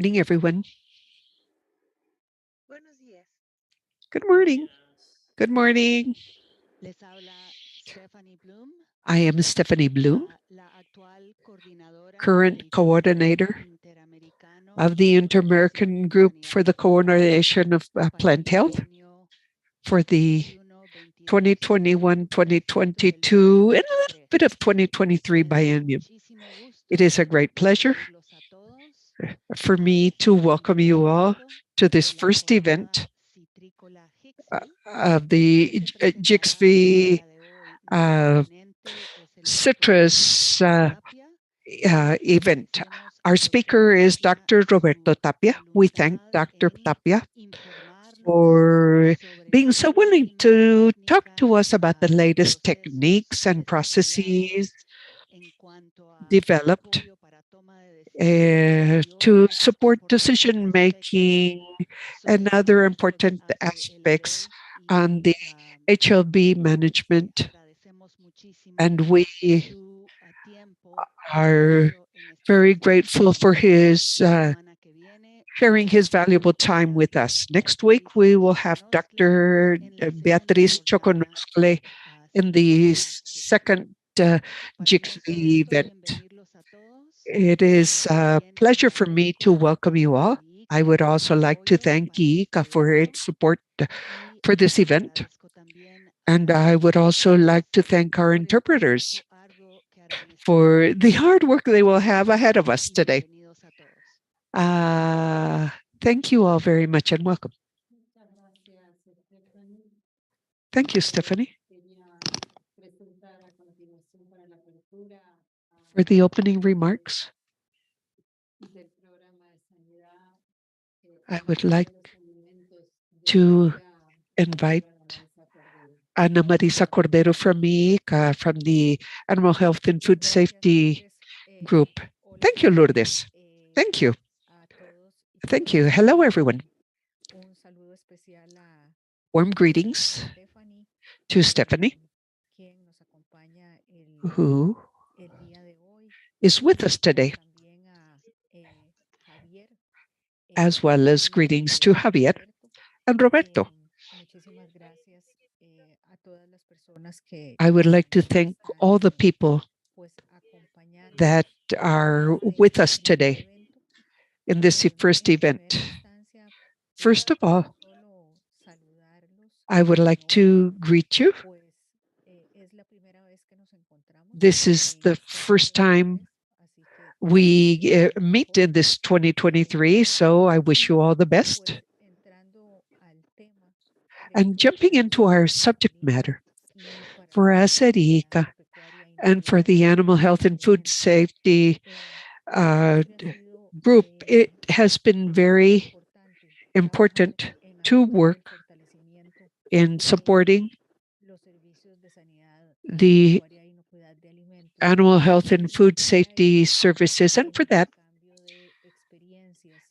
Morning, everyone. Buenos días. Good morning. Good morning. Les habla Stephanie Bloom, I am Stephanie Bloom, la actual coordinadora current del Grupo coordinator Interamericano of the Inter-American de Group for the Sanidad Pública Coordination of para el Plant Health trienio for the 21-22 2021-2022 and a little 2023. bit of 2023 Me da biennium. muchísimo It gusto is a great pleasure recibirlos a todos for a me to este welcome primer you all evento to this de la first jornada event citrícola GICSV of que the se presentará el GICSV día de hoy. Nuestro ponente es el doctor citrus Roberto Tapia. event. Agradecemos Our al doctor speaker is Tapia Dr. Roberto su Tapia. We thank voluntad Dr. en Tapia informarnos for sobre being las so willing últimas to talk to técnicas, us about the latest procesos techniques and processes desarrollados en cuanto a developed apoyo para toma de decisiones y to otros support importantes decision aspectos making and sobre other manejos important aspects HLB on y the HLB management. agradecemos muchísimo And we su tiempo y are espacio en este very espacio. grateful for his La semana que viene sharing his valuable tendremos time a with us. Next week, we Beatriz will have Choconoscle Dr. en la segunda Beatriz jornada Choconoscle in the citrícola GICSV. second Para mí es un GICSV gusto event. bienvenirlos a todos. It is a También pleasure for me to agradezco welcome you a all. I GICA would por su also like to apoyo thank para este GICA for evento its support y for this event. agradezco también a And las I would also like to intérpretes thank our por el interpreters trabajo arduo que harán esta for the mañana. hard work they will Muchas have ahead of gracias us y today. bienvenidos a todos. Thank you all very much and welcome. Thank you, Stephanie, for the opening remarks. I would like to invite Ana Marisa Cordero from ICA, from the Animal Health and Food Safety Group. Thank you, Lourdes. Thank you. Thank you. Hello, everyone. Warm greetings to Stephanie, who is with us today, as well as greetings to Javier and Roberto. I would like to thank all the people that are with us today in this first event. First of all, I would like to greet you. This is the first time we meet in this 2023, so I wish you all the best. And jumping into our subject matter, for us at ICA and for the Animal Health and Food Safety uh, group, it has been very important to work in supporting the animal health and food safety services, and for that,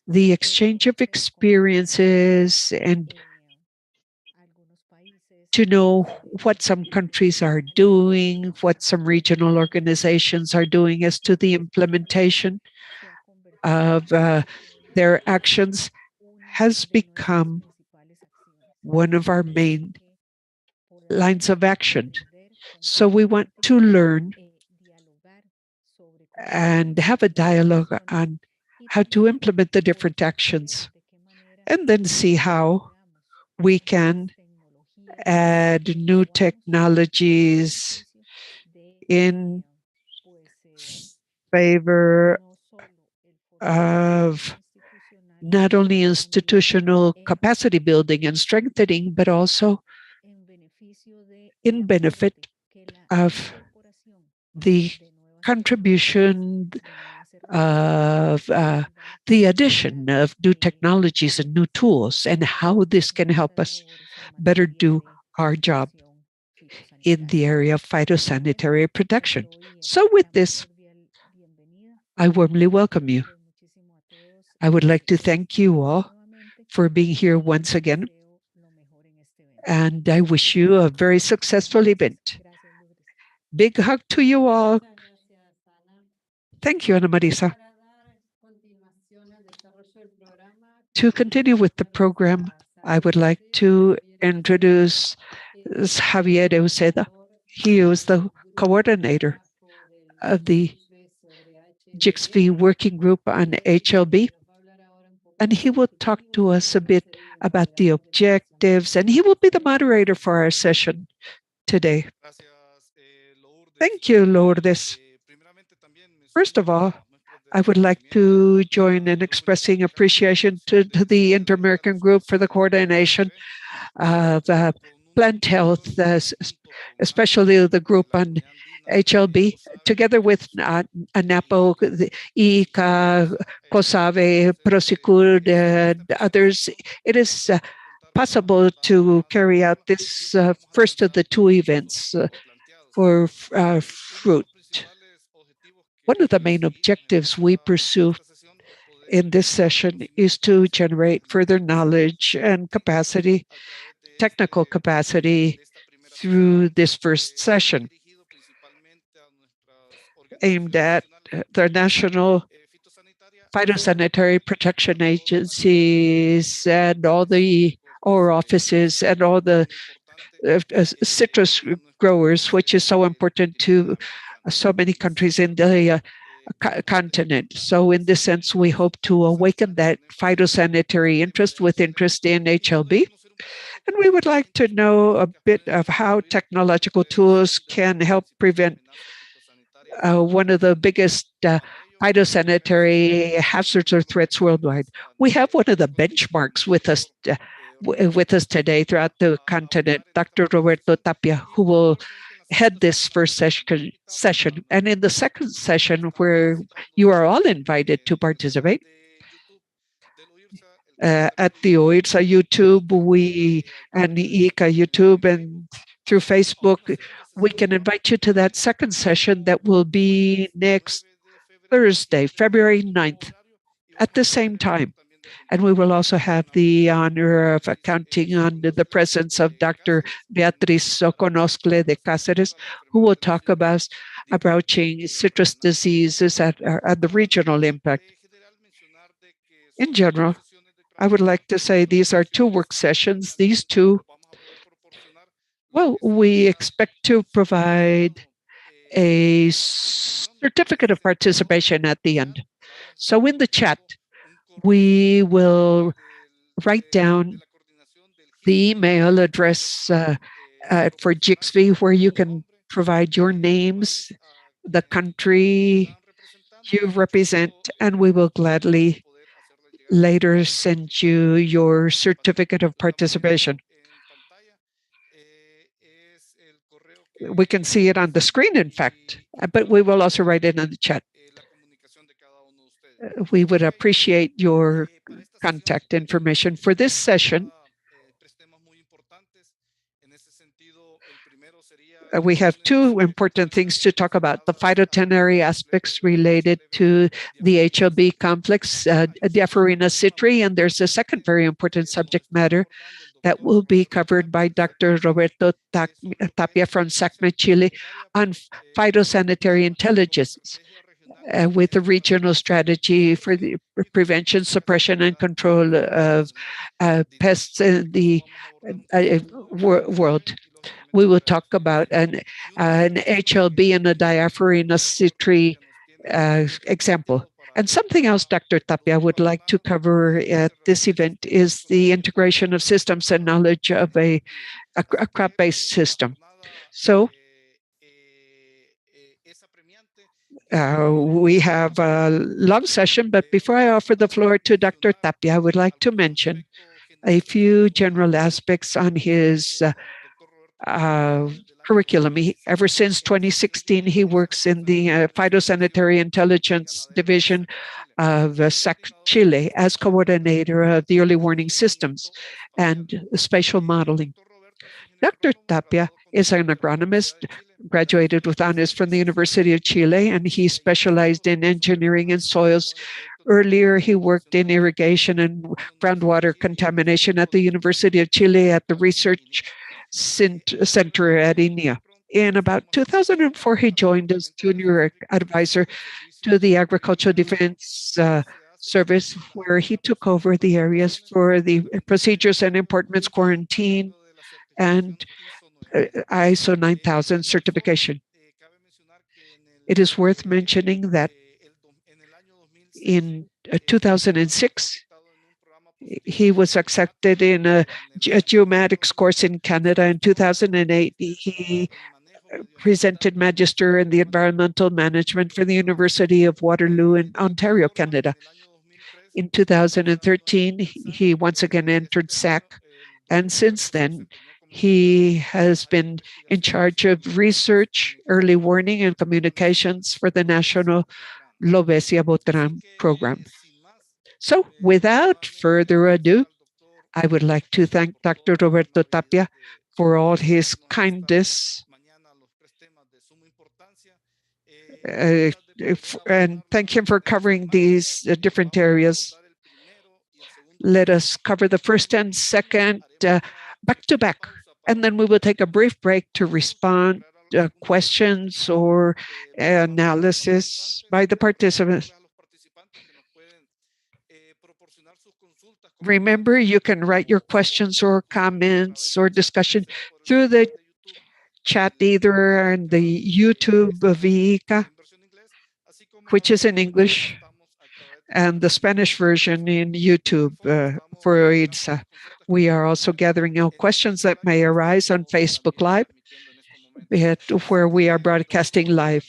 the exchange of experiences and to know what some countries are doing, what some regional organizations are doing as to the implementation of their actions has become one of our main lines of action. So we want to learn and have a dialogue on how to implement the different actions and then see how we can add new technologies in favor of not only institutional capacity building and strengthening, but also in benefit of the contribution of the addition of new technologies and new tools and how this can help us better do our job in the area of phytosanitary protection. So with this, I warmly welcome you. I would like to thank you all for being here once again, and I wish you a very successful event. Big hug to you all. Thank you, Ana Marisa. To continue with the program, I would like to introduce Javier Euseda. He is the coordinator of the GICSV working group on HLB, and he will talk to us a bit about the objectives, and he will be the moderator for our session today. Thank you, Lourdes. First of all, I would like to join in expressing appreciation to the Inter-American Group for the coordination of plant health, especially the group on HLB, together with ANAPO, the ICA, COSAVE, Prosecur, and others. It is possible to carry out this first of the two events for fruit. One of the main objectives we pursue in this session is to generate further knowledge and capacity, technical capacity, through this first session, aimed at the national phytosanitary protection agencies and all the our offices and all the citrus growers, which is so important to so many countries in the continent. So in this sense, we hope to awaken that phytosanitary interest with interest in HLB. And we would like to know a bit of how technological tools can help prevent one of the biggest phytosanitary hazards or threats worldwide. We have one of the benchmarks with us today throughout the continent, Dr. Roberto Tapia, who will head this first session. And in the second session, where you are all invited to participate, at the OIRSA YouTube, and the ICA YouTube, and through Facebook, we can invite you to that second session that will be next Thursday, February 9th, at the same time. And we will also have the honor of counting on the presence of Dr. Beatriz Soconoscle de Cáceres, who will talk about approaching citrus diseases at the regional impact. In general, I would like to say these are two work sessions. These two, well, we expect to provide a certificate of participation at the end. So in the chat, we will write down the email address for GICSV where you can provide your names, the country you represent, and we will gladly later send you your certificate of participation. We can see it on the screen, in fact, but we will also write it in the chat. We would appreciate your contact information for this session. We have two important things to talk about: the phytosanitary aspects related to the HLB complex, Diaphorina citri, and there's a second very important subject matter that will be covered by Dr. Roberto Tapia from SACME, Chile, on phytosanitary intelligence with a regional strategy for the prevention, suppression, and control of pests in the world. We will talk about an HLB and a Diaphorina citri example. And something else Dr. Tapia would like to cover at this event is the integration of systems and knowledge of a crop-based system. So we have a long session, but before I offer the floor to Dr. Tapia, I would like to mention a few general aspects on his curriculum. Ever since 2016, he works in the Phytosanitary Intelligence Division of SAC Chile as coordinator of the early warning systems and spatial modeling. Dr. Tapia is an agronomist, graduated with honors from the University of Chile, and he specialized in engineering and soils. Earlier, he worked in irrigation and groundwater contamination at the University of Chile at the Research Center at INEA. In about 2004, he joined as junior advisor to the Agricultural Defense service, where he took over the areas for the procedures and appointments quarantine and ISO 9000 certification. It is worth mentioning that in 2006, he was accepted in a geomatics course in Canada. In 2008, he presented Magister in the Environmental Management for the University of Waterloo in Ontario, Canada. In 2013, he once again entered SAC, and since then, he has been in charge of research, early warning, and communications for the National Lobesia Botran program. So, without further ado, I would like to thank Dr. Roberto Tapia for all his kindness and thank him for covering these different areas. Let us cover the first and second back to back, and then we will take a brief break to respond questions or analysis by the participants. Remember, you can write your questions or comments or discussion through the chat either on the YouTube VICA, which is in English, and the Spanish version in YouTube for IDSA. We are also gathering out questions that may arise on Facebook Live, where we are broadcasting live.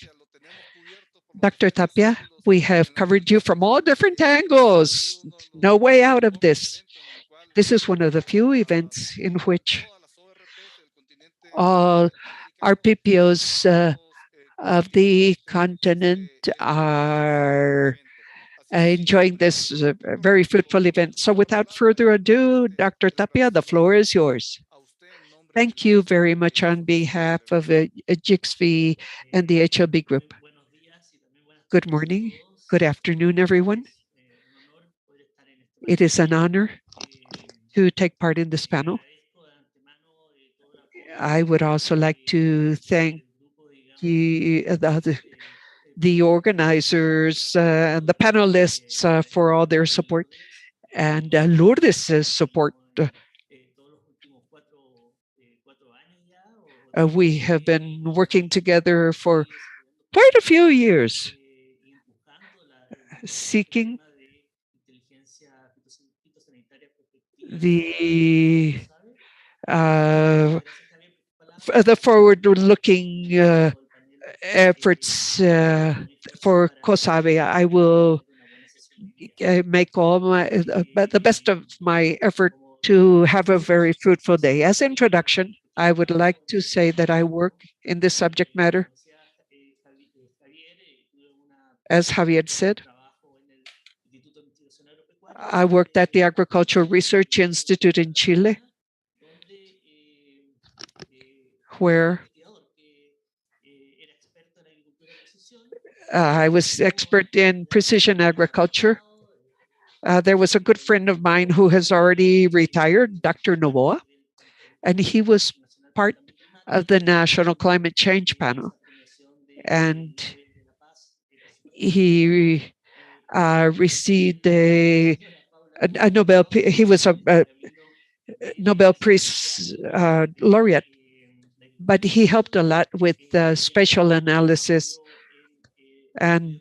Dr. Tapia, we have covered you from all different angles. No way out of this. This is one of the few events in which all our PPOs of the continent are enjoying this very fruitful event. So without further ado, Dr. Tapia, the floor is yours. Thank you very much on behalf of GICSV and the HLB group. Good morning, good afternoon, everyone. It is an honor to take part in this panel. I would also like to thank the organizers and the panelists for all their support, and Lourdes' support. We have been working together for quite a few years, seeking uh, the forward-looking efforts for COSAVE. I will make all the best of my effort to have a very fruitful day. As introduction, I would like to say that I work in this subject matter. As Javier said, I worked at the Agricultural Research Institute in Chile, where I was expert in precision agriculture. There was a good friend of mine who has already retired, Dr. Novoa, and he was part of the National Climate Change Panel. And he received a Nobel, he was a Nobel Peace laureate, but he helped a lot with spatial analysis, and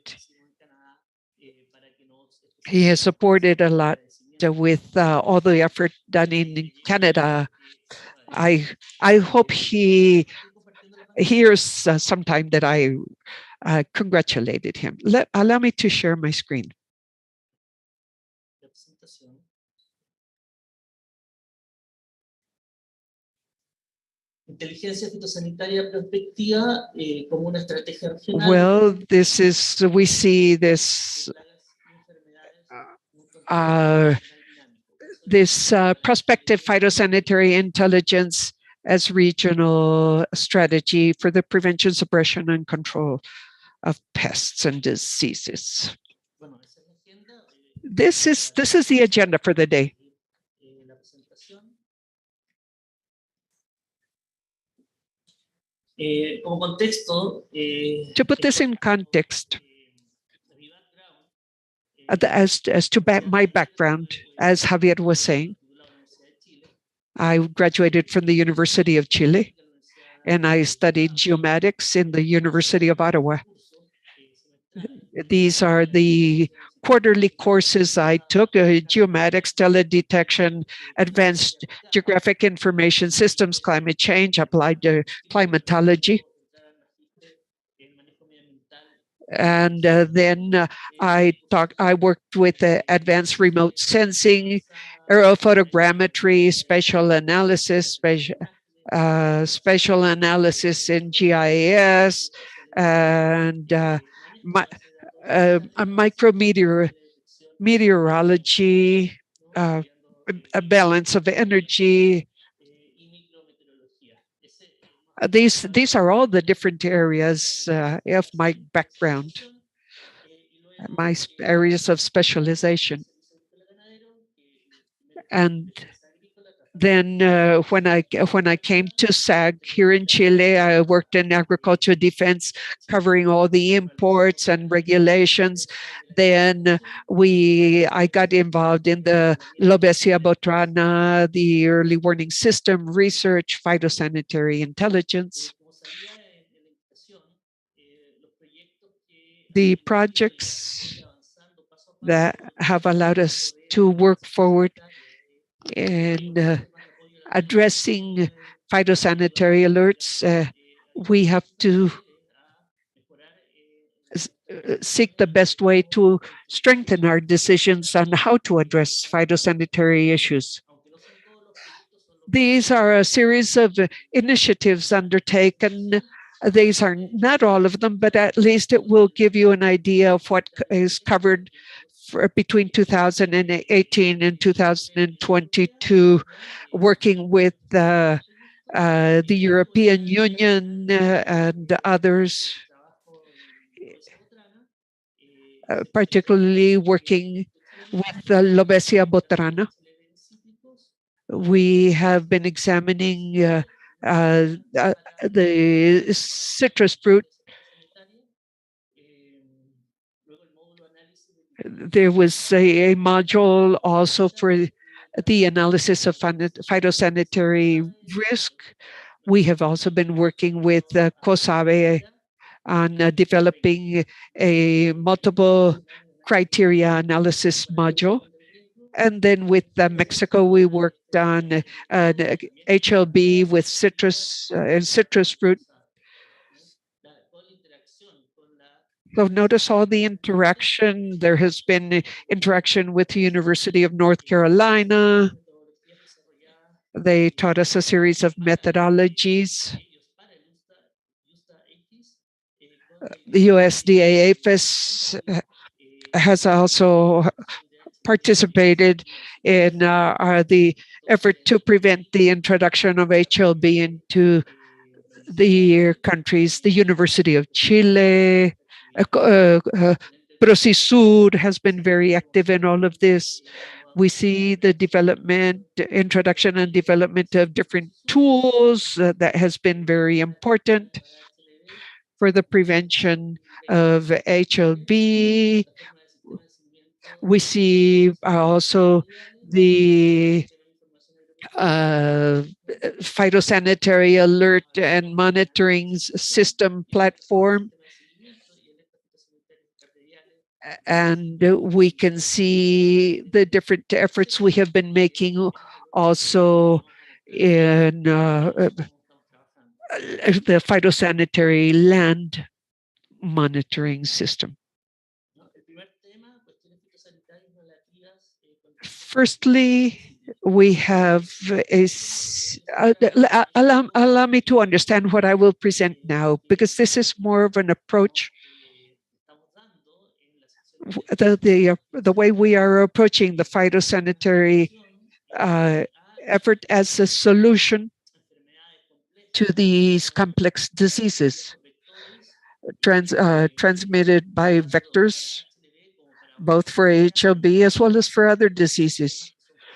he has supported a lot with all the effort done in Canada. I hope he hears sometime that I congratulated him. Allow me to share my screen. Well, this is, we see this prospective phytosanitary intelligence as regional strategy for the prevention, suppression, and control of pests and diseases. This is the agenda for the day. To put this in context, As to my background, as Javier was saying, I graduated from the University of Chile and I studied geomatics in the University of Ottawa. These are the quarterly courses I took: geomatics, teledetection, advanced geographic information systems, climate change, applied climatology. And then I worked with advanced remote sensing, aerophotogrammetry, spatial analysis, spatial analysis in GIS, and my, a meteorology, uh, a balance of energy. These are all the different areas of my background, my areas of specialization. And then when I came to SAG here in Chile, I worked in agriculture defense, covering all the imports and regulations. Then I got involved in the Lobesia botrana, the early warning system research, phytosanitary intelligence. The projects that have allowed us to work forward in addressing phytosanitary alerts, we have to seek the best way to strengthen our decisions on how to address phytosanitary issues. These are a series of initiatives undertaken. These are not all of them, but at least it will give you an idea of what is covered between 2018 and 2022, working with the European Union and others, particularly working with Lobesia botrana. We have been examining uh, uh, the citrus fruit. There was a module also for the analysis of phytosanitary risk. We have also been working with COSABE on developing a multiple criteria analysis module. And then with Mexico, we worked on HLB with citrus and citrus fruit. So notice all the interaction. There has been interaction with the University of North Carolina. They taught us a series of methodologies. The USDA APHIS has also participated in the effort to prevent the introduction of HLB into the countries. The University of Chile, Prosisur has been very active in all of this. We see the development, introduction and development of different tools that has been very important for the prevention of HLB. We see also the uh, phytosanitary alert and monitoring system platform. And we can see the different efforts we have been making also in the phytosanitary land monitoring system. Firstly, we have allow me to understand what I will present now, because this is more of an approach. The way we are approaching the phytosanitary effort as a solution to these complex diseases transmitted by vectors, both for HLB as well as for other diseases.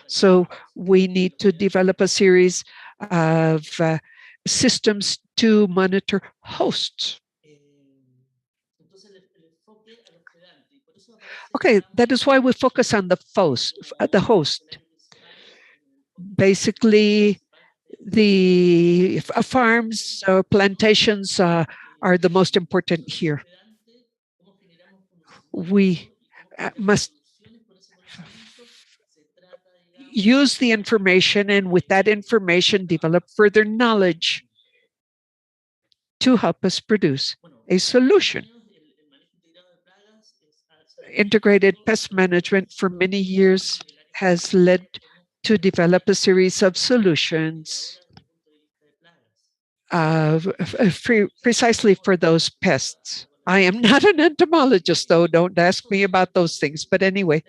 So we need to develop a series of systems to monitor hosts. Okay, that is why we focus on the host. Basically, the farms or plantations are the most important here. We must use the information and with that information develop further knowledge to help us produce a solution. Integrated pest management for many years has led to develop a series of solutions precisely for those pests. I am not an entomologist, though. Don't ask me about those things. But anyway,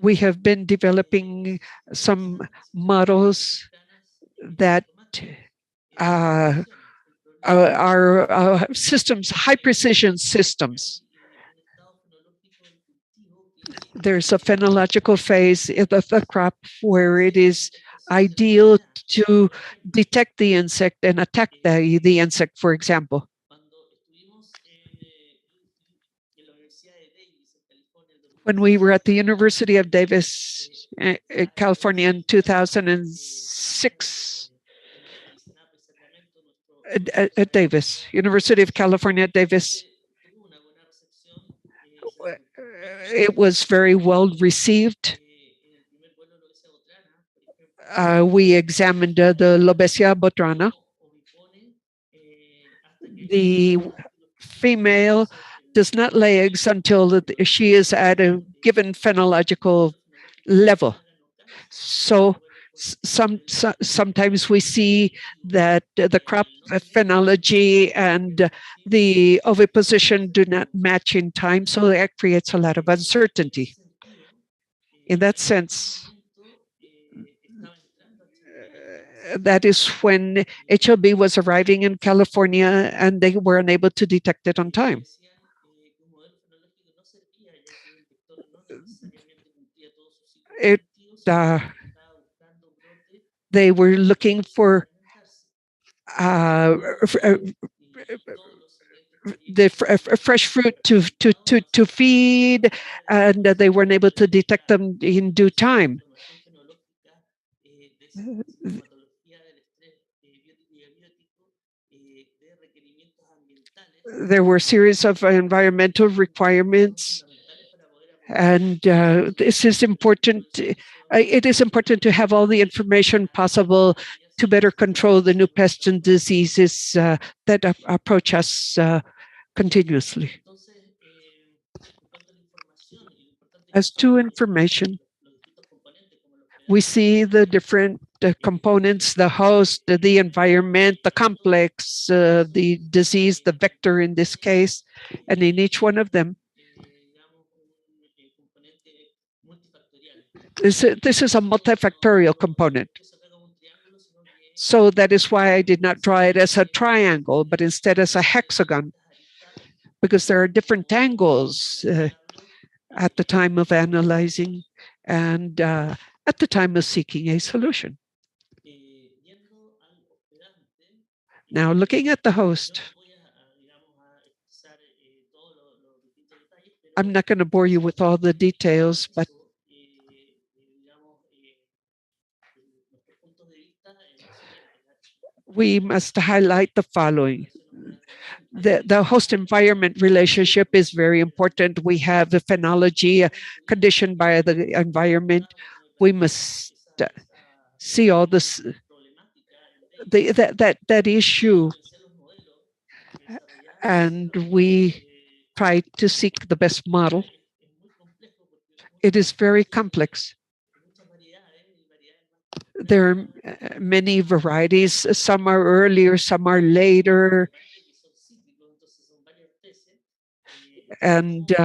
we have been developing some models that uh, are systems, high precision systems. There's a phenological phase of the crop where it is ideal to detect the insect and attack the insect, for example. When we were at the University of Davis, California in 2006, at Davis, University of California at Davis, it was very well received. We examined the Lobesia botrana. The female does not lay eggs until she is at a given phenological level. So sometimes we see that the crop phenology and the oviposition do not match in time, so that creates a lot of uncertainty. In that sense, that is when HLB was arriving in California and they were unable to detect it on time. It, uh, they were looking for uh, the fresh fruit to feed, and they weren't able to detect them in due time. There were a series of environmental requirements, and this is important. It is important to have all the information possible to better control the new pests and diseases that approach us continuously. As to information, we see the different components, the host, the environment, the complex, the disease, the vector in this case, and in each one of them, this is a multifactorial component. So that is why I did not draw it as a triangle, but instead as a hexagon, because there are different angles at the time of analyzing and at the time of seeking a solution. Now, looking at the host, I'm not going to bore you with all the details, but we must highlight the following. The host environment relationship is very important. We have the phenology conditioned by the environment. We must see all this, that issue, and we try to seek the best model. It is very complex. There are many varieties. Some are earlier, some are later. And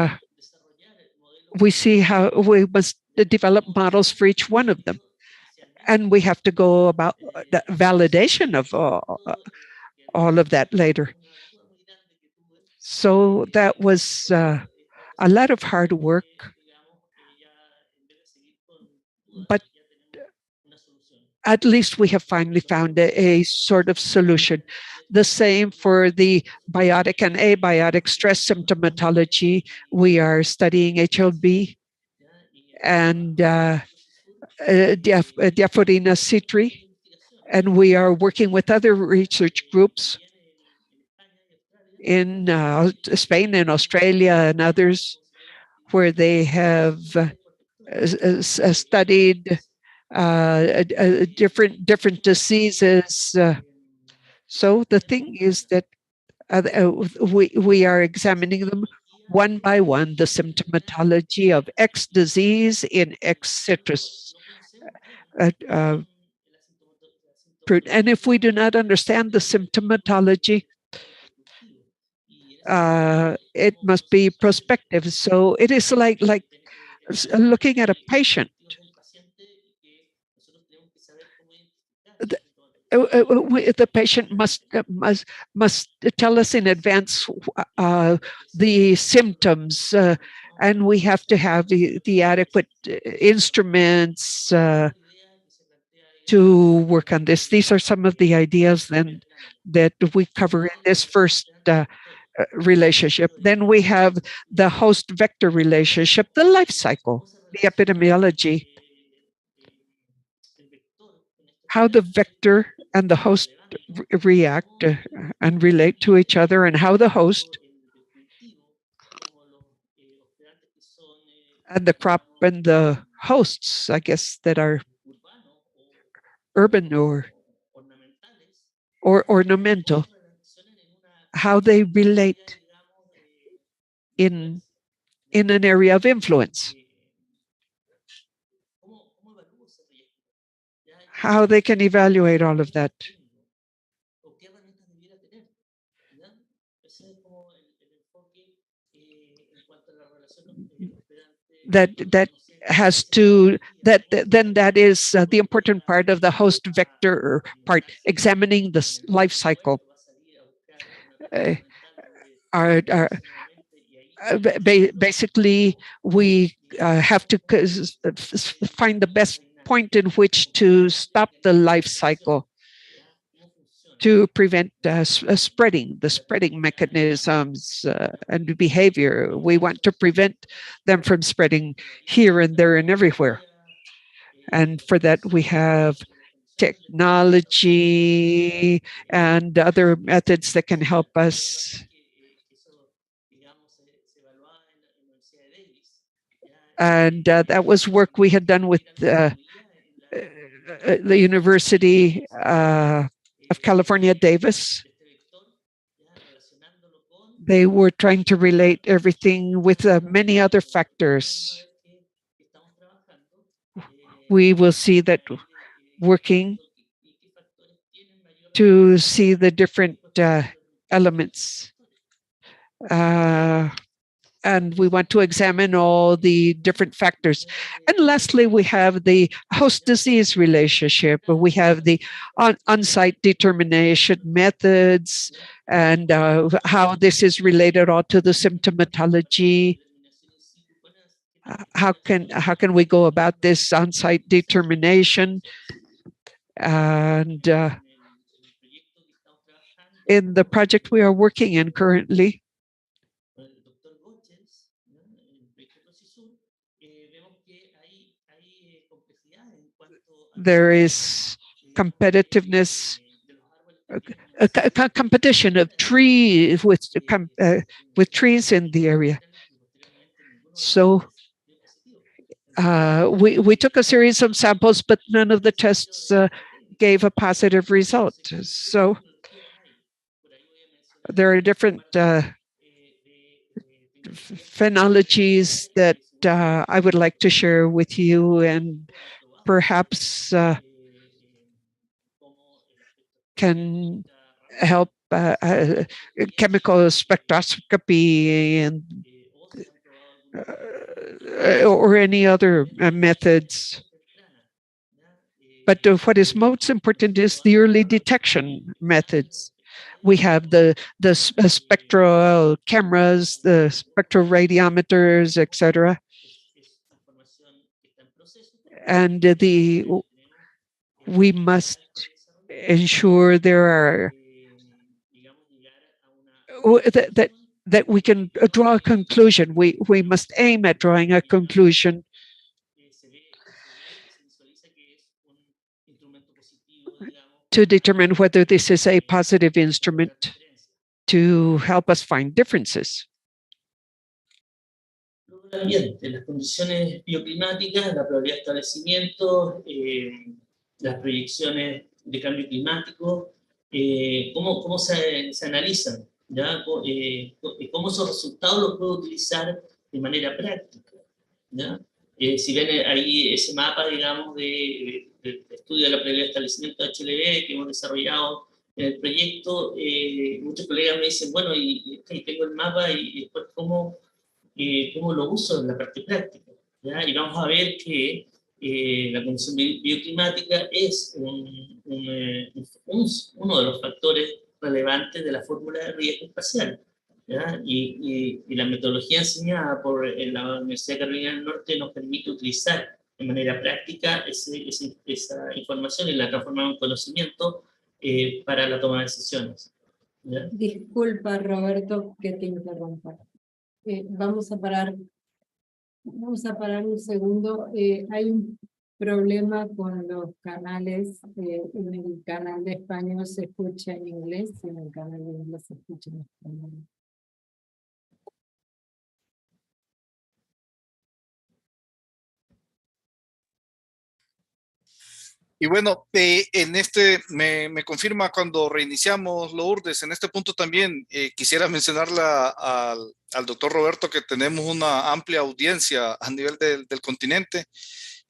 we see how we must develop models for each one of them. And we have to go about the validation of all of that later. So that was a lot of hard work, but at least we have finally found a sort of solution. The same for the biotic and abiotic stress symptomatology. We are studying HLB and diaphorina citri, and we are working with other research groups in Spain and Australia and others where they have studied different diseases. So the thing is that we are examining them one by one, the symptomatology of X disease in X citrus. Uh, and if we do not understand the symptomatology, it must be prospective. So it is like looking at a patient. The patient must tell us in advance the symptoms, and we have to have the adequate instruments to work on this. These are some of the ideas then that we cover in this first relationship. Then we have the host vector relationship, the life cycle, the epidemiology, how the vector and the host react and relate to each other, and how the host and the crop and the hosts, I guess, that are urban or ornamental, how they relate in in an area of influence, how they can evaluate all of that. That has to then that is the important part of the host vector part, examining the life cycle. Uh, are basically we have to find the best point in which to stop the life cycle to prevent spreading, the spreading mechanisms and behavior. We want to prevent them from spreading here and there and everywhere. And for that, we have technology and other methods that can help us. And that was work we had done with the University of California, Davis. They were trying to relate everything with many other factors. We will see that working to see the different elements. And we want to examine all the different factors. And lastly, we have the host disease relationship. We have the on-site determination methods and how this is related all to the symptomatology. How can we go about this on-site determination? And in the project we are working in currently, there is competitiveness, a competition of trees with trees in the area. So we took a series of samples, but none of the tests gave a positive result. So there are different phenologies that I would like to share with you, and perhaps can help chemical spectroscopy and or any other methods. But what is most important is the early detection methods. We have the spectral cameras, the spectroradiometers, etc. And we must ensure there are that we can draw a conclusion. We must aim at drawing a conclusion to determine whether this is a positive instrument to help us find differences. Ambiente, las condiciones bioclimáticas, la probabilidad de establecimiento, las proyecciones de cambio climático, cómo se analizan, ¿ya? Cómo esos resultados los puedo utilizar de manera práctica, ¿ya? Si ven ahí ese mapa, digamos, de estudio de la probabilidad de establecimiento de HLB que hemos desarrollado en el proyecto, muchos colegas me dicen, bueno, y tengo el mapa y después cómo lo uso en la parte práctica, ¿ya? Y vamos a ver que la condición bioclimática es uno de los factores relevantes de la fórmula de riesgo espacial, ¿ya? Y la metodología enseñada por la Universidad de Carolina del Norte nos permite utilizar de manera práctica esa información y la transformamos en conocimiento para la toma de decisiones, ¿ya? Disculpa, Roberto, que te interrumpa. Vamos a parar un segundo. Hay un problema con los canales. En el canal de español se escucha en inglés y en el canal de inglés se escucha en español. Y bueno, en me confirma cuando reiniciamos, Lourdes, en este punto también quisiera mencionarle al doctor Roberto que tenemos una amplia audiencia a nivel del continente.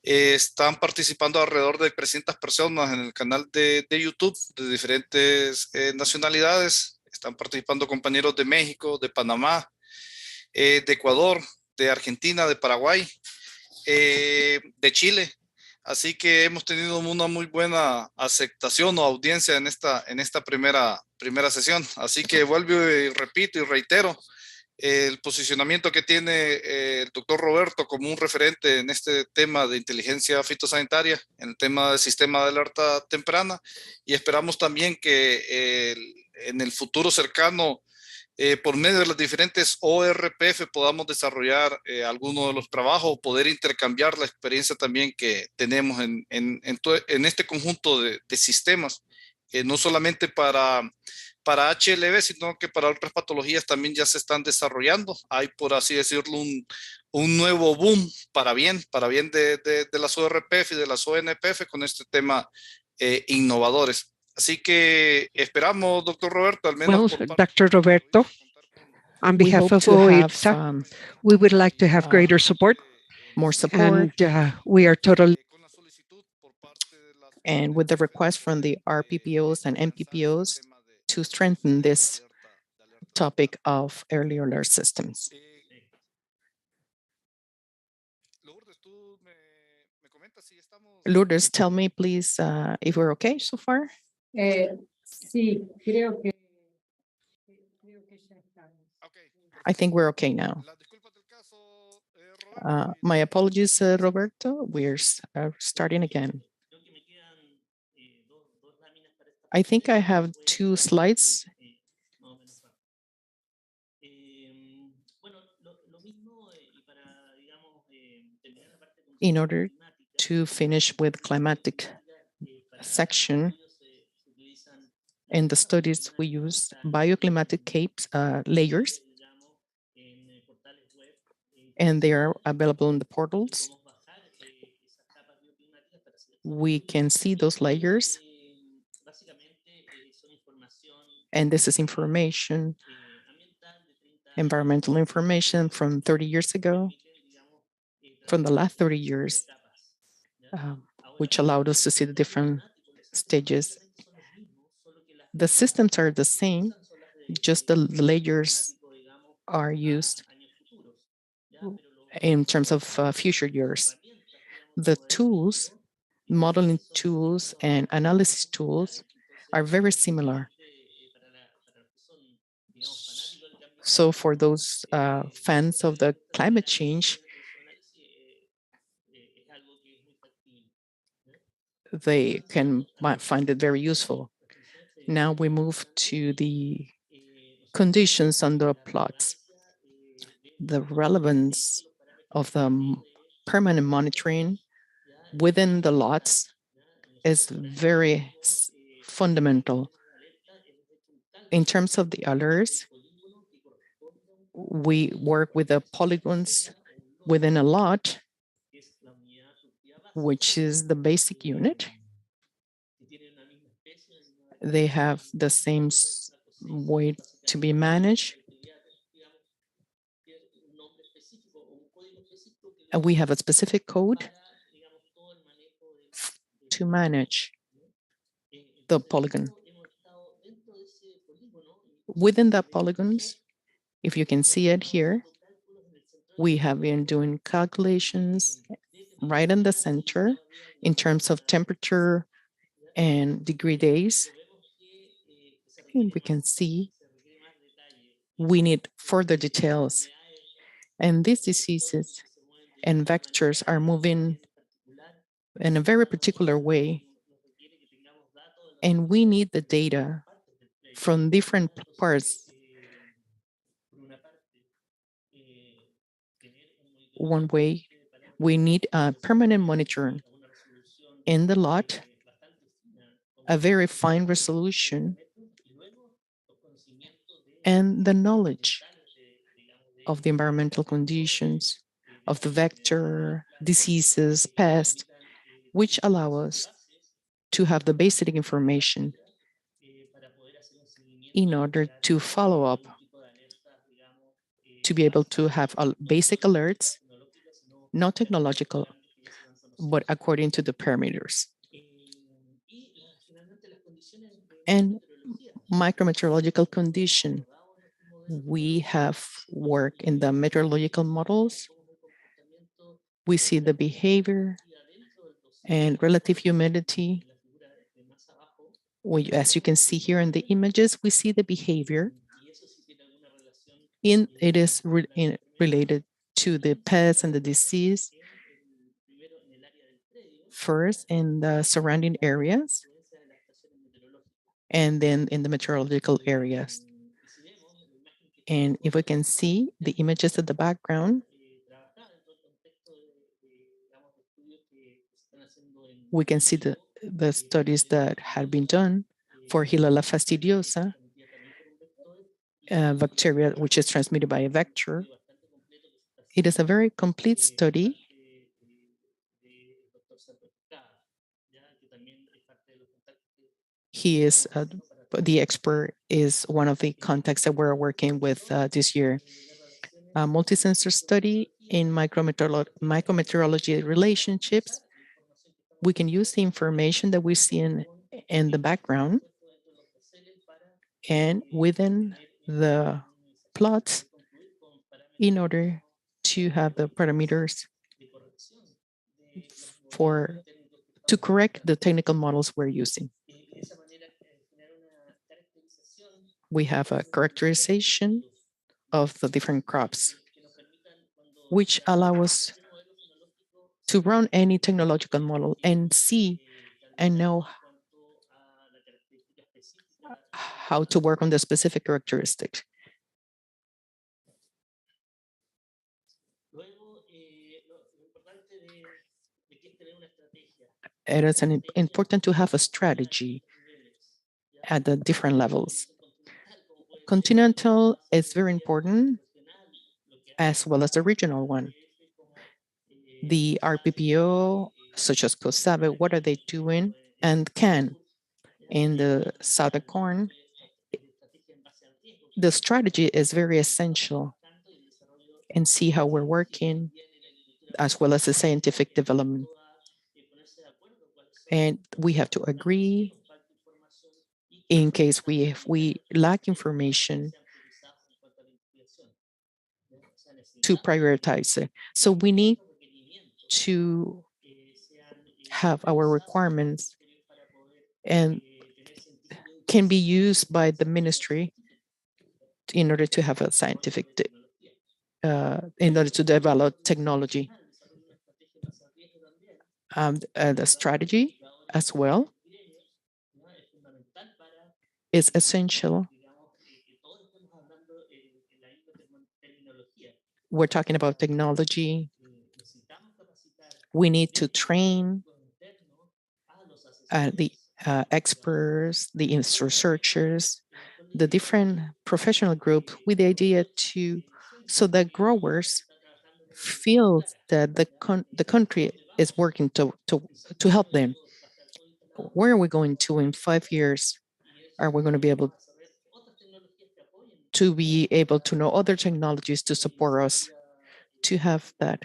Están participando alrededor de 300 personas en el canal de YouTube de diferentes nacionalidades. Están participando compañeros de México, de Panamá, de Ecuador, de Argentina, de Paraguay, de Chile. Así que hemos tenido una muy buena aceptación o audiencia en esta primera sesión. Así que vuelvo y repito y reitero el posicionamiento que tiene el doctor Roberto como un referente en este tema de inteligencia fitosanitaria, en el tema del sistema de alerta temprana, y esperamos también que en el futuro cercano, por medio de las diferentes ORPF, podamos desarrollar algunos de los trabajos, poder intercambiar la experiencia también que tenemos en este conjunto de sistemas, no solamente para HLV, sino que para otras patologías también ya se están desarrollando. Hay, por así decirlo, un nuevo boom para bien de las ORPF y de las ONPF con este tema innovadores. Así que esperamos, doctor Roberto, al menos Well, Dr. Roberto, on We behalf hope of to have OIRSA, we would like to have greater support, more support, and we are totally and with the request from the RPPOs and MPPOs to strengthen this topic of early alert systems. Lourdes, tell me, please, if we're okay so far. Sí, creo que ya estamos. I think we're okay now. My apologies, Roberto. We're starting again. I think I have 2 slides. In order to finish with climatic section, in the studies we use bioclimatic capes, layers, and they are available in the portals. We can see those layers, and this is information, environmental information from 30 years ago, from the last 30 years, which allowed us to see the different stages. The systems are the same, just the layers are used in terms of future years. The tools, modeling tools and analysis tools are very similar. So for those fans of the climate change, they can find it very useful. Now we move to the conditions on the plots. The relevance of the permanent monitoring within the lots is very fundamental. In terms of the alerts, we work with the polygons within a lot, which is the basic unit. They have the same way to be managed. And we have a specific code to manage the polygon. Within the polygons, if you can see it here, we have been doing calculations right in the center in terms of temperature and degree days. And we can see we need further details. And these diseases and vectors are moving in a very particular way. And we need the data from different parts. One way, we need a permanent monitoring in the lot, a very fine resolution, and the knowledge of the environmental conditions, of the vector, diseases, pests, which allow us to have the basic information in order to follow up, to be able to have basic alerts, not technological, but according to the parameters. And micrometeorological condition. We have worked in the meteorological models. We see the behavior and relative humidity. As you can see here in the images, we see the behavior. It is related to the pests and the disease. First in the surrounding areas, and then in the meteorological areas. And if we can see the images at the background, we can see the studies that had been done for Hilala fastidiosa, bacteria which is transmitted by a vector. It is a very complete study. He is the expert, is one of the contacts that we're working with this year. A multi-sensor study in micrometeorology relationships. We can use the information that we see in the background and within the plots in order to have the parameters to correct the technical models we're using. We have a characterization of the different crops, which allow us to run any technological model and see and know how to work on the specific characteristics. It is important to have a strategy at the different levels. Continental is very important, as well as the regional one. The RPPO, such as COSABE, what are they doing? And CAN, in the southern corn, the strategy is very essential, and see how we're working, as well as the scientific development. And we have to agree in case we lack information to prioritize it. So we need to have our requirements and can be used by the ministry in order to have a scientific, in order to develop technology. The strategy as well is essential we're talking about technology. We need to train the experts, the researchers, the different professional group with the idea so that growers feel that the country is working to help them. Where are we going to in 5 years? Are we going to be able to know other technologies to support us to have that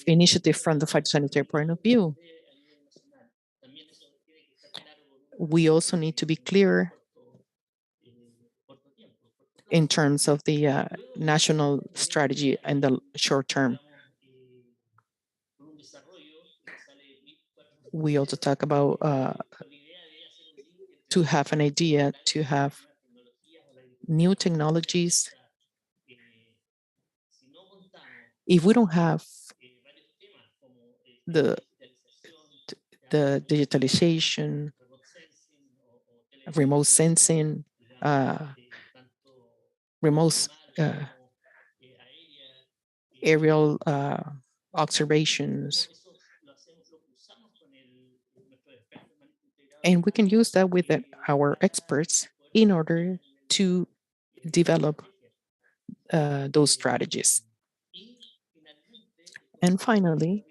initiative from the phytosanitary point of view? We also need to be clear in terms of the national strategy and the short term. We also talk about to have an idea, to have new technologies. If we don't have the digitalization, remote sensing, remote aerial observations. And we can use that with our experts in order to develop those strategies. And finally,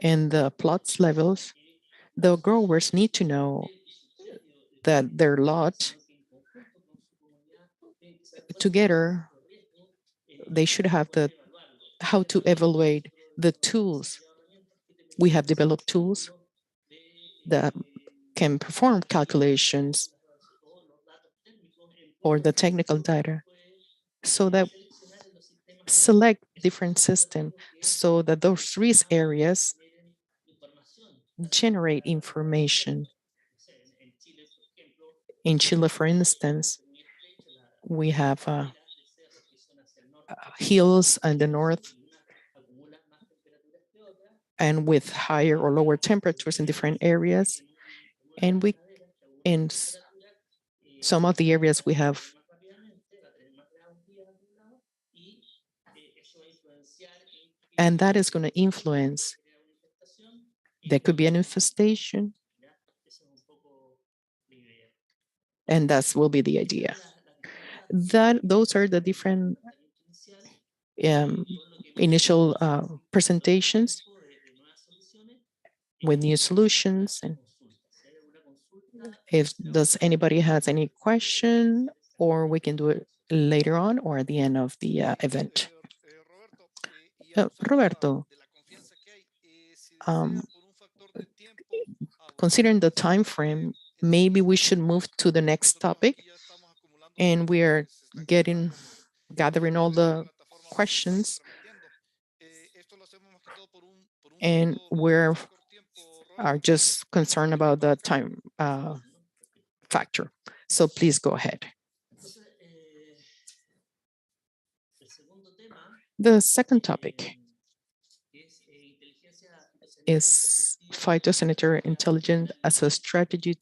in the plots levels, the growers need to know that their lot together, they should have how to evaluate the tools. We have developed tools that can perform calculations or the technical data so that select different systems so that those risk areas generate information. In Chile, for instance, we have hills in the north and with higher or lower temperatures in different areas. And in some of the areas we have and that is going to influence. There could be an infestation, and that will be the idea. Those are the different initial presentations with new solutions. And if does anybody has any question, or we can do it later on or at the end of the event. Roberto, considering the time frame, maybe we should move to the next topic. And we are gathering all the questions. And we're just concerned about the time factor. So please go ahead. The second topic is phytosanitary intelligence as a strategy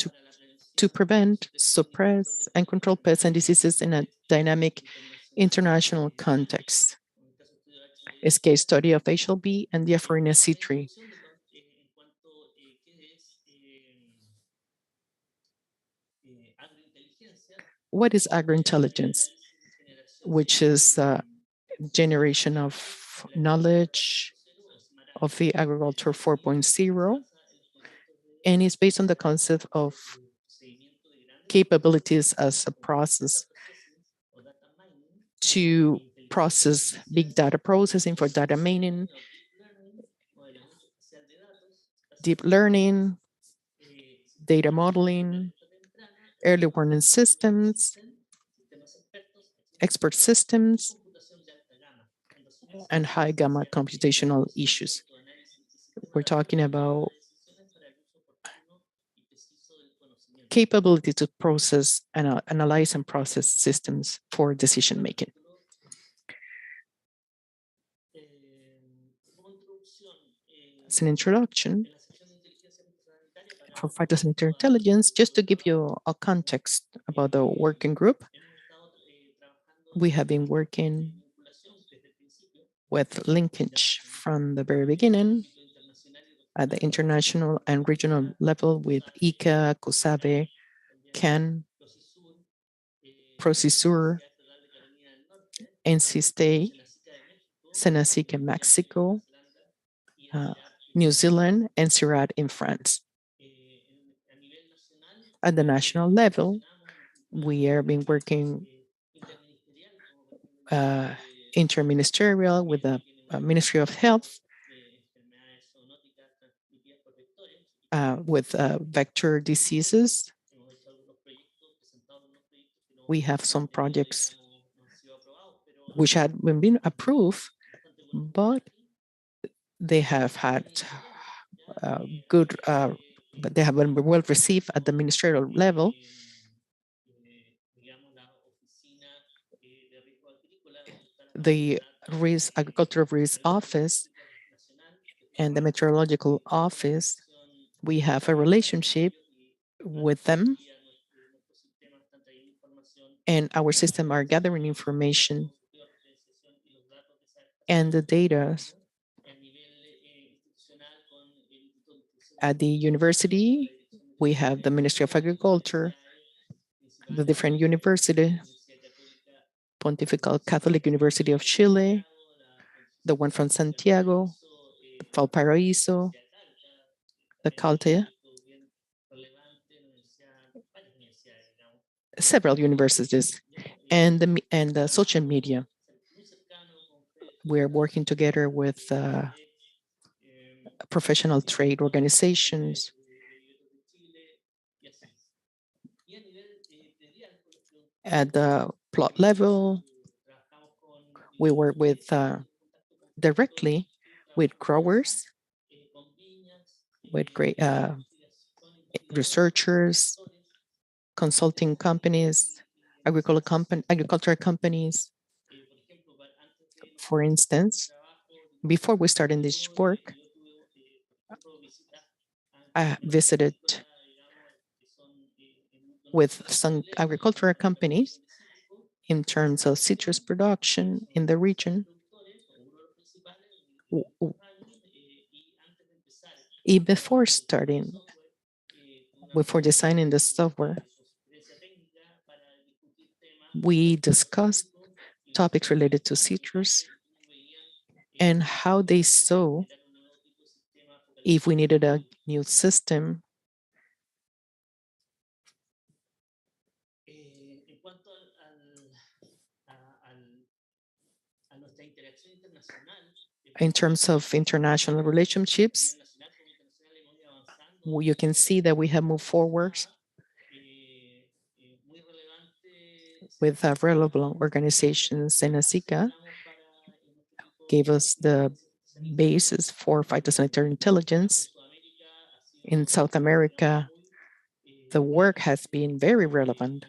to prevent, suppress, and control pests and diseases in a dynamic international context. It's case study of HLB and Diaphorina C3. What is agrointelligence? Which is generation of knowledge of the agriculture 4.0, and it's based on the concept of capabilities as a process to process big data processing for data mining, deep learning, data modeling, early warning systems, expert systems, and high gamma computational issues. We're talking about capability to process and analyze and process systems for decision making. As an introduction for phytosanitary intelligence, just to give you a context about the working group, We have been working with linkage from the very beginning at the international and regional level with ICA, COSABE, CAN, Procesur, NC State, Senacica in Mexico, New Zealand, and CIRAD in France. At the national level, we have been working interministerial with the Ministry of Health, with vector diseases. We have some projects which had been approved, but they have had good, but they have been well received at the ministerial level. The Agricultural Risk Office and the Meteorological Office, we have a relationship with them, and our system are gathering information and the data at the university. We have the Ministry of Agriculture, the different university, Pontifical Catholic University of Chile, the one from Santiago, Valparaiso, the Calte, several universities, and the social media. We're working together with professional trade organizations. At the plot level, we work with directly with growers, with great researchers, consulting companies, agricultural companies. For instance, before we started this work, I visited with some agricultural companies in terms of citrus production in the region. Before designing the software, we discussed topics related to citrus and how they saw if we needed a new system. In terms of international relationships, you can see that we have moved forward with relevant organizations. Senacica gave us the basis for phytosanitary intelligence. In South America, the work has been very relevant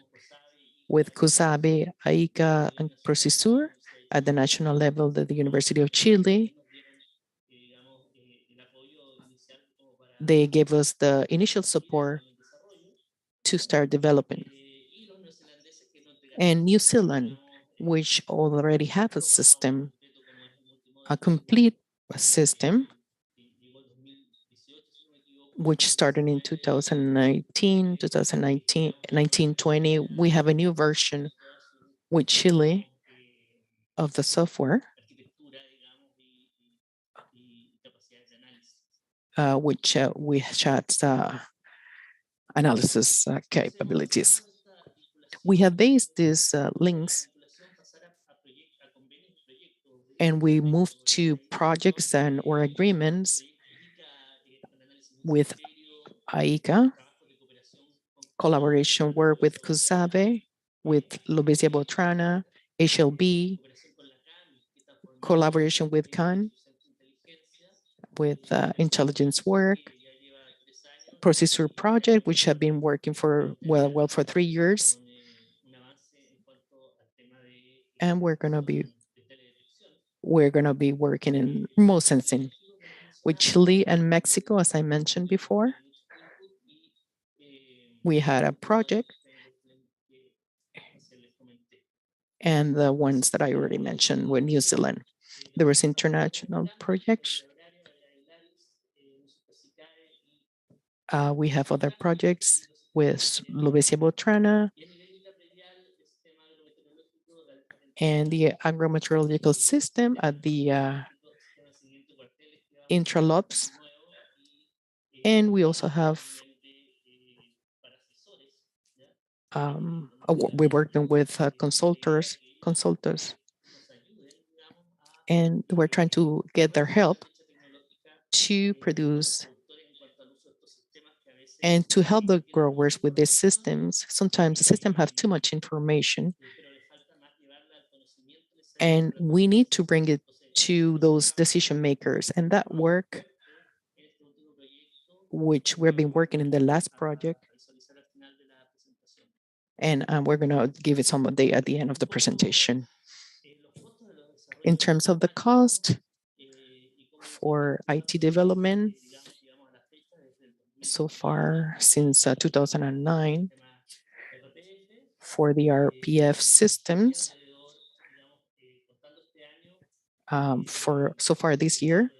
with COSABE, AICA, and Procesur at the national level at the University of Chile. They gave us the initial support to start developing. And New Zealand, which already have a system, a complete system, which started in 2019, 2020. We have a new version with Chile of the software, which we had analysis capabilities. We have based these links and we moved to projects and or agreements with AICA, collaboration work with COSABE, with Lobesia Botrana, HLB, collaboration with CAN, with intelligence work, Procesur project, which have been working for, for 3 years. And we're gonna be working in remote sensing with Chile and Mexico, as I mentioned before. We had a project and the ones that I already mentioned with New Zealand. There was international projects. We have other projects with Lobesia Botrana and the agrometeorological system at the intralobes. And we also have we're working with consultants, and we're trying to get their help to produce and to help the growers with these systems. Sometimes the system have too much information, and we need to bring it to those decision makers. And that work, which we've been working in the last project, and we're going to give it some day at the end of the presentation. In terms of the cost for IT development, so far since 2009, for the RPF systems, for so far this year,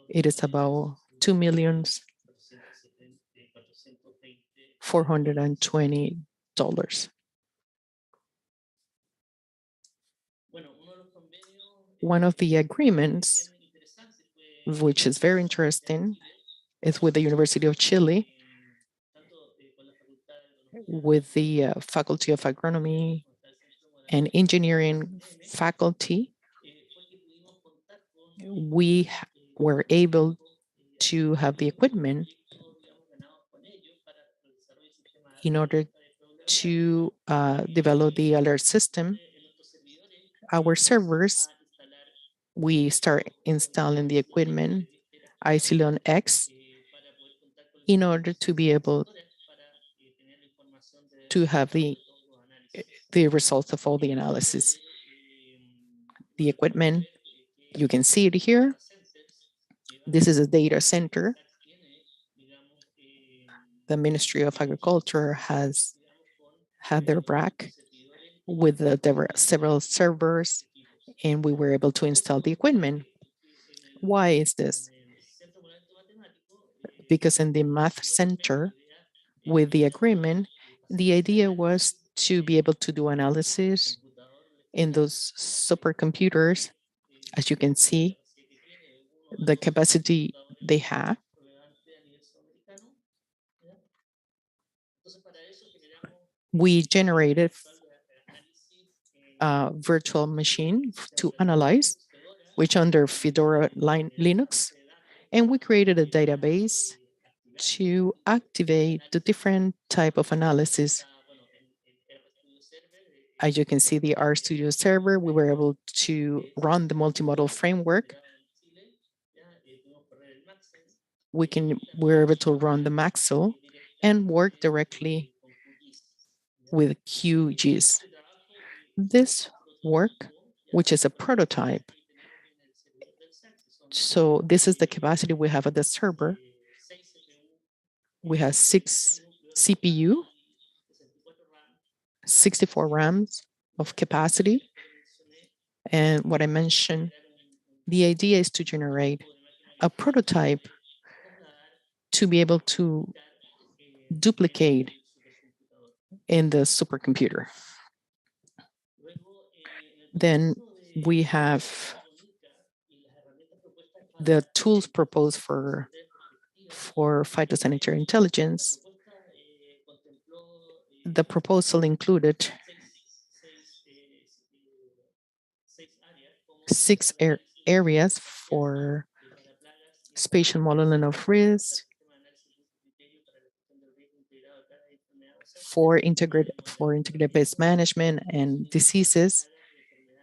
it is about $2,420,000. One of the agreements, which is very interesting, is with the University of Chile, with the Faculty of Agronomy and Engineering faculty. We were able to have the equipment in order to develop the alert system. Our servers, we start installing the equipment, Isilon X, in order to be able to have the results of all the analysis. The equipment, you can see it here. This is a data center. The Ministry of Agriculture has had their rack with several servers, and we were able to install the equipment. Why is this? Because in the math center, with the agreement, the idea was to be able to do analysis in those supercomputers. As you can see, the capacity they have. We generated a virtual machine to analyze, which under Fedora Linux, and we created a database to activate the different type of analysis. As you can see, the RStudio server, we were able to run the multimodal framework. We're able to run the Maxo and work directly with QGIS. This work, which is a prototype. So this is the capacity we have at the server. We have 6 CPU, 64 RAMs of capacity. And what I mentioned, the idea is to generate a prototype to be able to duplicate in the supercomputer. Then we have the tools proposed for phytosanitary intelligence. The proposal included 6 areas for spatial modeling of risk, for integrated pest management and diseases,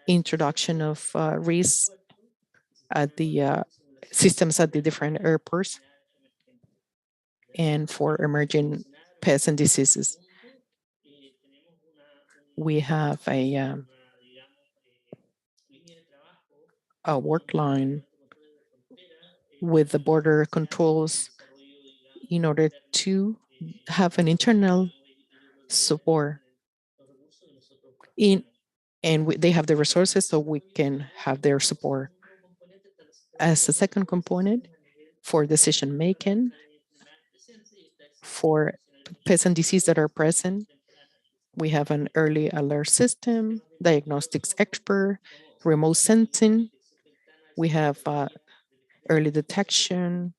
introduction of risks at the systems at the different airports, and for emerging pests and diseases. We have a work line with the border controls in order to have an internal support and they have the resources, so we can have their support. As a second component for decision making, for pests and disease that are present, we have an early alert system, diagnostics expert, remote sensing. We have early detection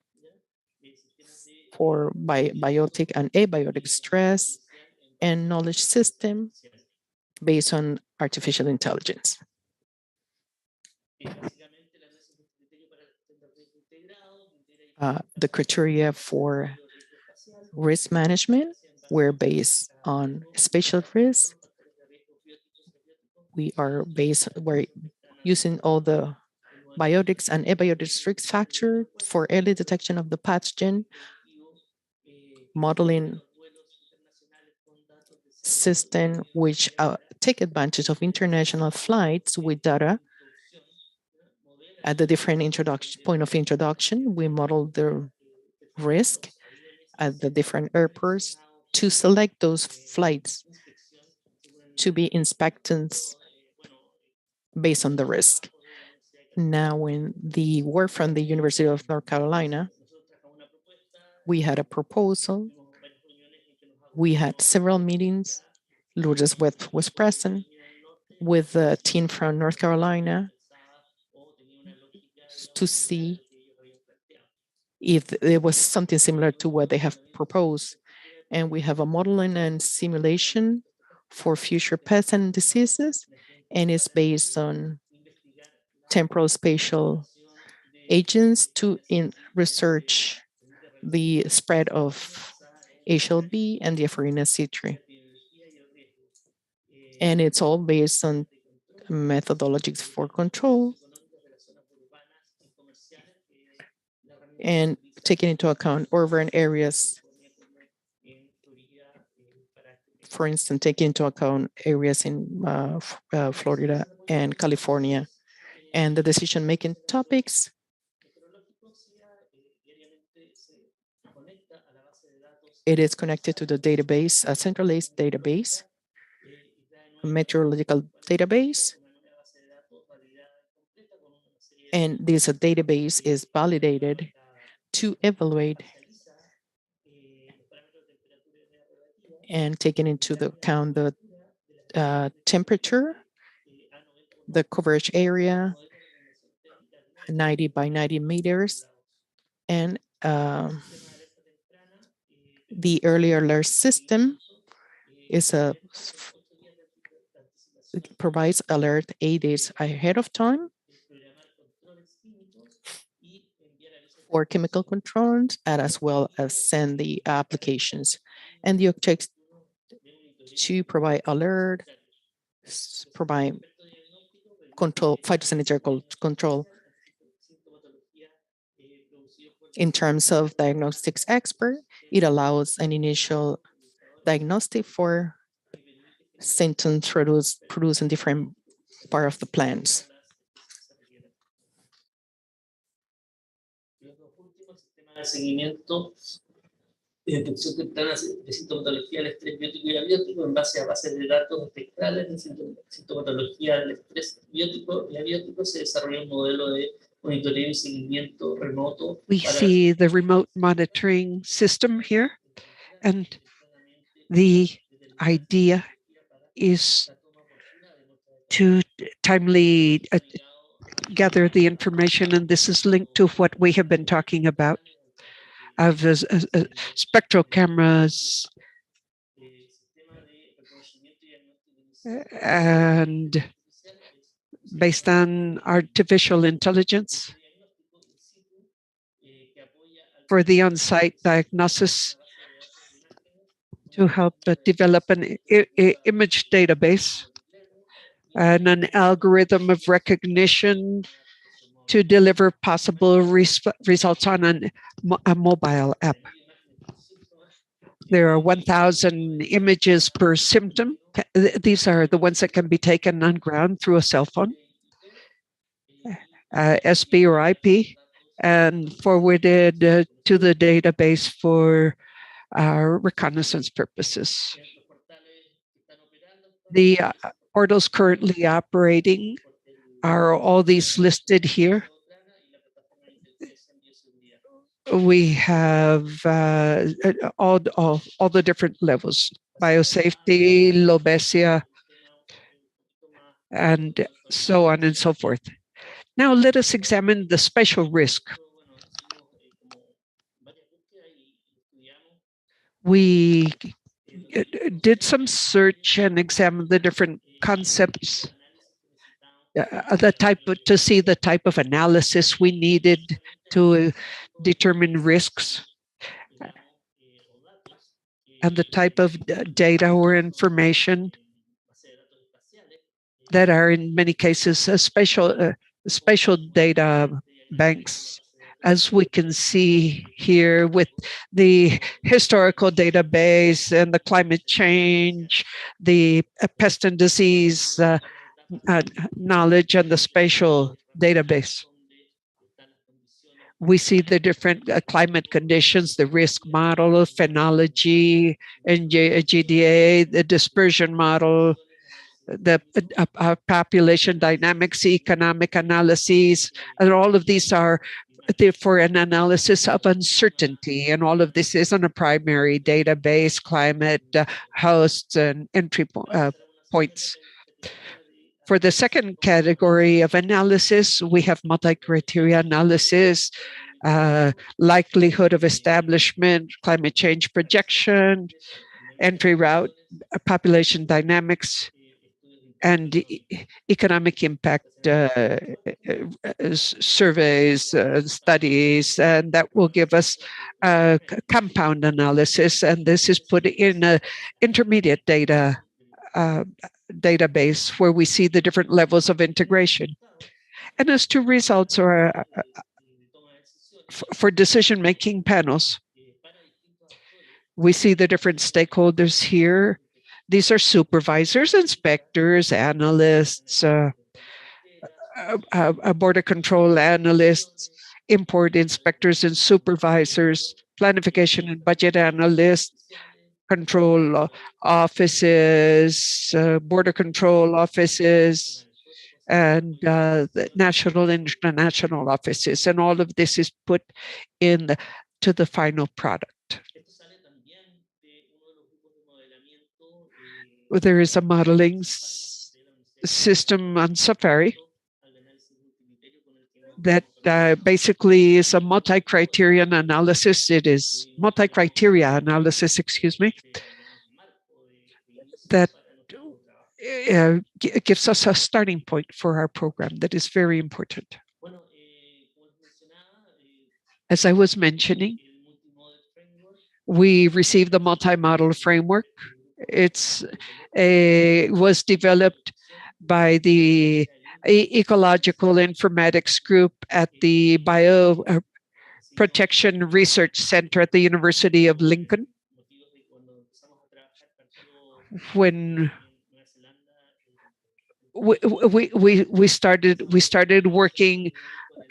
for biotic and abiotic stress, and knowledge system based on artificial intelligence. The criteria for risk management were based on spatial risk. We're using all the biotics and abiotic risk factor for early detection of the pathogen, modeling system which take advantage of international flights with data at the different point of introduction. We model the risk at the different airports to select those flights to be inspected based on the risk. Now, when the work from the University of North Carolina, we had a proposal. We had several meetings. Lourdes was present with the team from North Carolina to see if it was something similar to what they have proposed. And we have a modeling and simulation for future pests and diseases, and it's based on temporal spatial agents to research the spread of HLB and the Diaphorina citri. And it's all based on methodologies for control and taking into account urban areas. For instance, taking into account areas in Florida and California. And the decision-making topics it is connected to the database, a centralized database, a meteorological database. And this database is validated to evaluate and taking into account the temperature, the coverage area, 90 by 90 meters, and the early alert system is it provides alert 8 days ahead of time for chemical controls, and as well as send the applications. And the objective to provide alert, provide control, phytosanitary control. In terms of diagnostics expert, it allows an initial diagnostic for symptoms produced in different part of the plants. De seguimiento y detección temprana de sintomatología del estrés biótico y abiótico en base a bases de datos espectrales de sintomatología del estrés biótico y abiótico, se desarrolla un modelo de monitoreo y seguimiento remoto. We see the remote monitoring system here, and the idea is to timely gather the information, and this is linked to what we have been talking about of spectral cameras and based on artificial intelligence for the on-site diagnosis to help develop an image database and an algorithm of recognition to deliver possible results on a mobile app. There are 1,000 images per symptom. These are the ones that can be taken on ground through a cell phone, SB or IP, and forwarded to the database for reconnaissance purposes. The portals currently operating are all these listed here. We have all the different levels: biosafety, lobesia, and so on and so forth. Now let us examine the special risk. We did some search and examined the different concepts, to see the type of analysis we needed to determine risks, and the type of data or information that are in many cases spatial data banks, as we can see here with the historical database and the climate change, the pest and disease knowledge, and the spatial database. We see the different climate conditions, the risk model, phenology, and GDA, the dispersion model, the population dynamics, economic analyses, and all of these are for an analysis of uncertainty. And all of this is on a primary database, climate, hosts, and entry points. For the second category of analysis, we have multi-criteria analysis, likelihood of establishment, climate change projection, entry route, population dynamics, and economic impact surveys, studies, and that will give us a compound analysis. And this is put in an intermediate data database where we see the different levels of integration. And as to results or for decision-making panels, we see the different stakeholders here. These are supervisors, inspectors, analysts, border control analysts, import inspectors and supervisors, planification and budget analysts, control offices, border control offices, and the national and international offices. And all of this is put in to the final product. There is a modeling system on Safari that basically is a multi-criterion analysis. It is multi-criteria analysis, excuse me, that gives us a starting point for our program that is very important. As I was mentioning, we received the multi-model framework. It was developed by the Ecological Informatics Group at the Bioprotection Research Center at the University of Lincoln. When we started working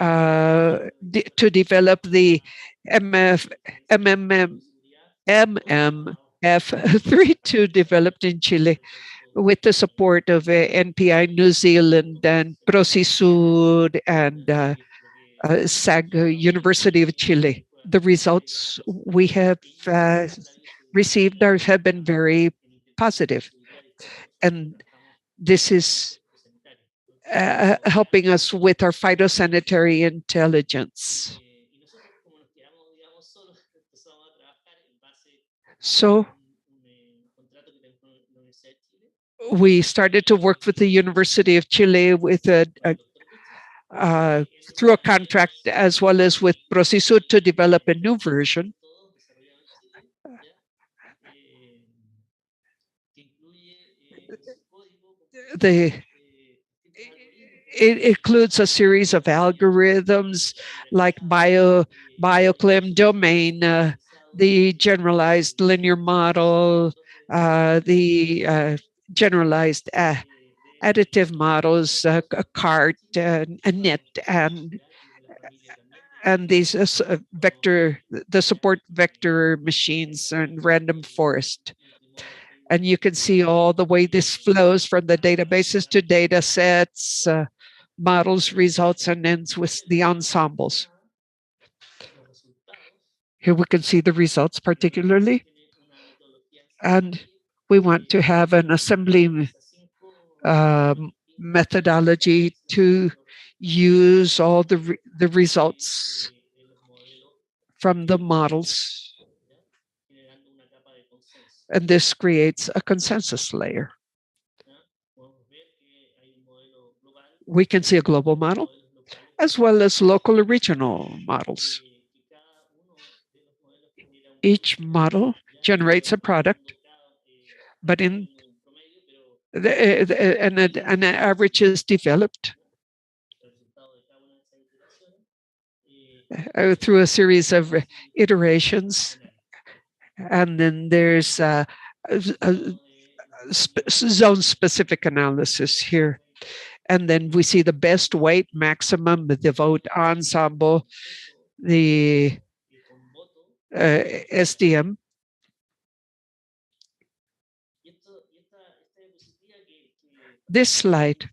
to develop the MMF32 developed in Chile with the support of NPI New Zealand and Prosisud and SAG University of Chile. The results we have received have been very positive. And this is helping us with our phytosanitary intelligence. So we started to work with the University of Chile with through a contract, as well as with Prosisud, to develop a new version. It includes a series of algorithms like bioclim domain, the generalized linear model, the generalized additive models, a CART, a NET, and these the support vector machines and random forest. And you can see all the way this flows from the databases to data sets, models, results, and ends with the ensembles. Here we can see the results particularly. And we want to have an assembly methodology to use all the results from the models. And this creates a consensus layer. We can see a global model as well as local or regional models. Each model generates a product, but an average is developed through a series of iterations. And then there's a zone-specific analysis here. And then we see the best weight, maximum, the vote ensemble, the SDM. This slide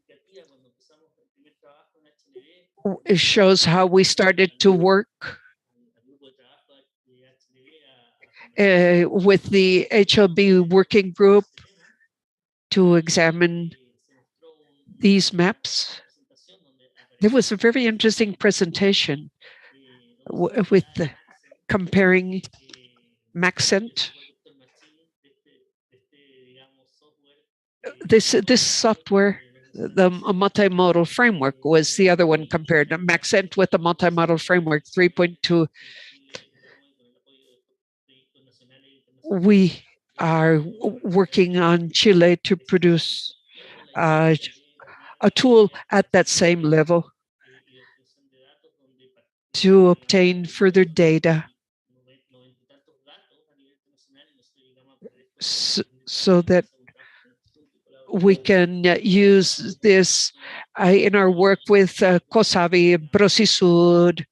shows how we started to work with the HLB working group to examine these maps. There was a very interesting presentation with comparing Maxent. This software, the multimodal framework was the other one compared. Maxent with the multimodal framework 3.2. We are working on Chile to produce a tool at that same level to obtain further data so that we can use this in our work with COSAVI, Prosisud,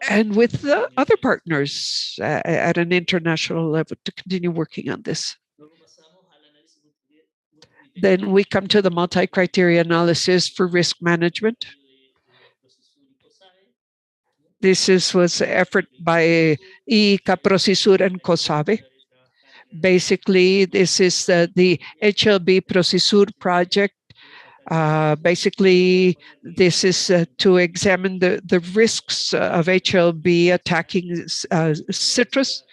and with other partners at an international level to continue working on this. Then we come to the multi-criteria analysis for risk management. This was an effort by ICA, Prosisud, and COSAVI. Basically, this is the HLB Prosisud project. Basically, this is to examine the risks of HLB attacking citrus.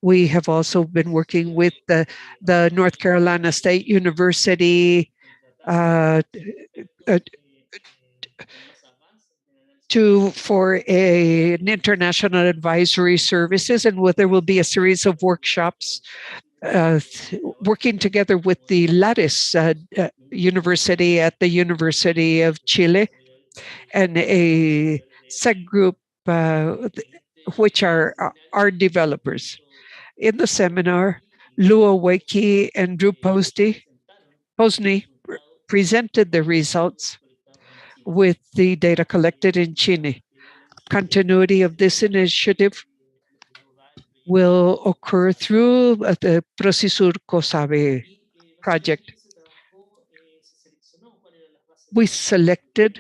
We have also been working with the North Carolina State University for an international advisory services, and there will be a series of workshops working together with the Lares University at the University of Chile and a subgroup which are developers. In the seminar, Luo Weki and Drew Posney presented the results with the data collected in Chile. Continuity of this initiative will occur through the Prosisur COSAVI project. We selected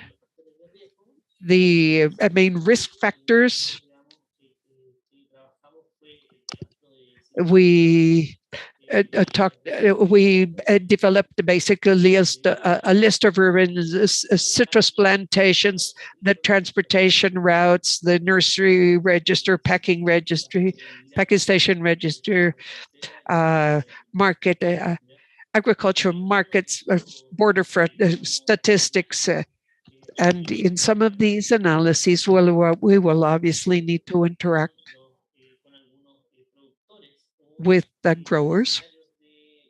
the main risk factors. We developed basically a list of urban citrus plantations, the transportation routes, the nursery register, packing station register, market, agricultural markets, border statistics. And in some of these analyses, we will obviously need to interact with the growers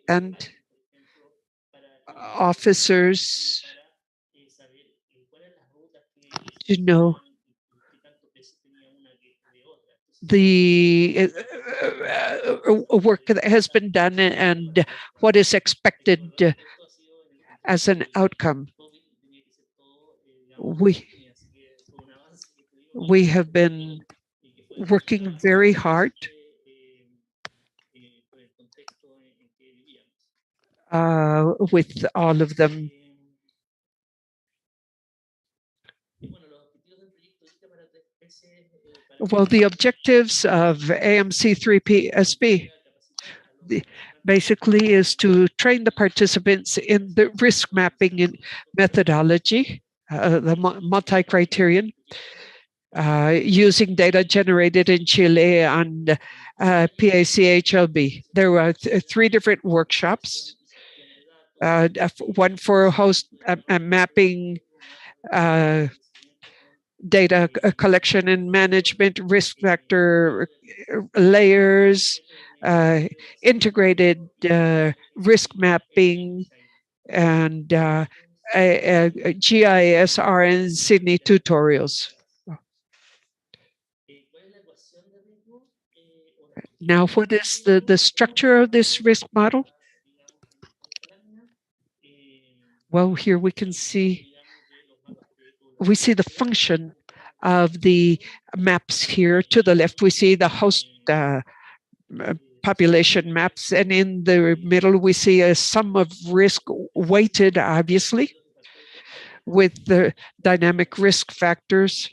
and officers to know the work that has been done and what is expected as an outcome. We have been working very hard with all of them. Well, the objectives of AMC3PSP basically is to train the participants in the risk mapping and methodology, the multi-criterion, using data generated in Chile on PACHLB. There were three different workshops, one for host mapping data collection and management, risk factor layers, integrated risk mapping, and GISR and Sydney tutorials. Now, what is the structure of this risk model? Well, here we can see the function of the maps here. To the left, we see the host population maps, and in the middle, we see a sum of risk weighted, obviously, with the dynamic risk factors,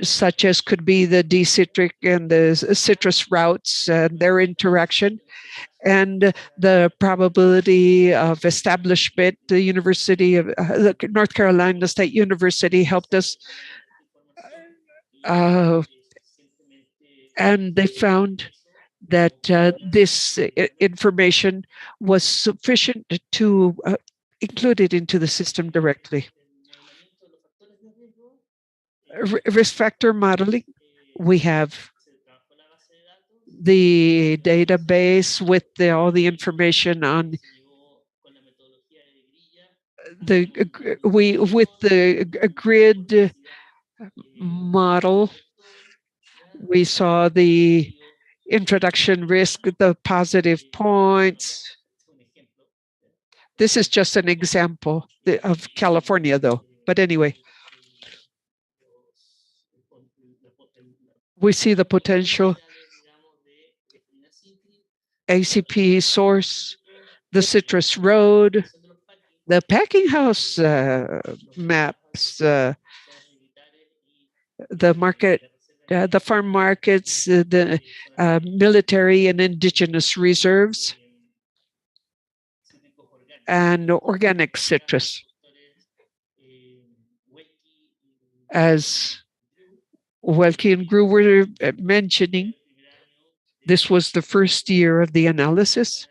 such as could be the D-citric and the citrus routes and their interaction, and the probability of establishment. The University of North Carolina State University helped us, and they found that this information was sufficient to include it into the system directly. Risk factor modeling, we have the database with all the information on with the grid model. We saw the introduction risk, the positive points. This is just an example of California, though. But anyway, we see the potential ACP source, the citrus road, the packing house maps, the market, the farm markets, the military and indigenous reserves, and organic citrus. As Welke and Grew were mentioning, this was the first year of the analysis.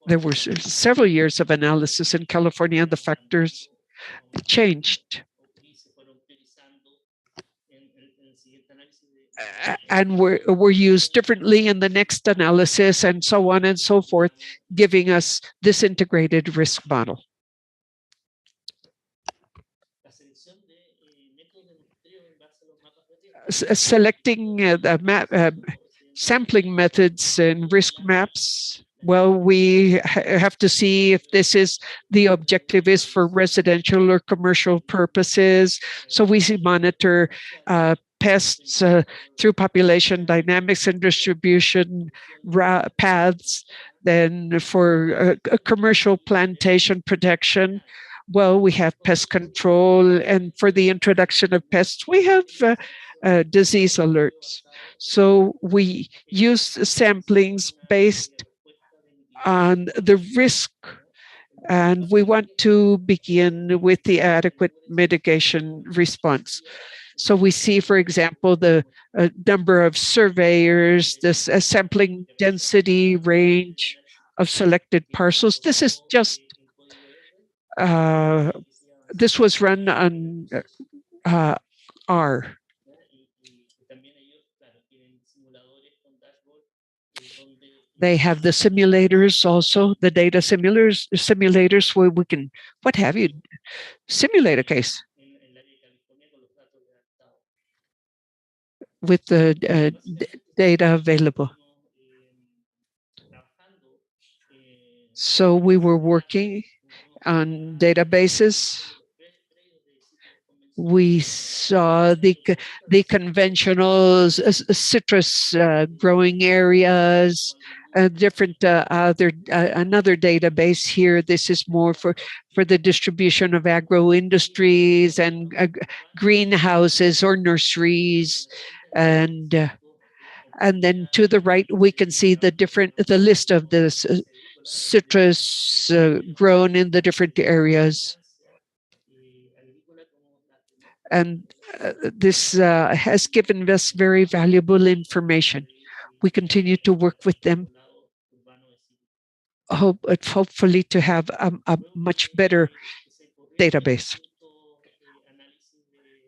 There were several years of analysis in California, and the factors changed and were used differently in the next analysis, and so on and so forth, giving us this integrated risk model. Selecting the sampling methods and risk maps. Well, we have to see if this is the objective is for residential or commercial purposes. So we monitor pests through population dynamics and distribution paths. Then for commercial plantation protection, well, we have pest control, and for the introduction of pests, we have disease alerts. So we use samplings based on the risk, and we want to begin with the adequate mitigation response. So we see, for example, the number of surveyors, this sampling density range of selected parcels. This is just, this was run on R. They have the simulators also, the data simulators where we can, what have you, simulate a case with the data available. So we were working on databases We saw the conventional citrus growing areas, different another database here. This is more for the distribution of agro industries and greenhouses or nurseries, and then to the right we can see the list of the citrus grown in the different areas. And this has given us very valuable information. We continue to work with them, hopefully to have a much better database.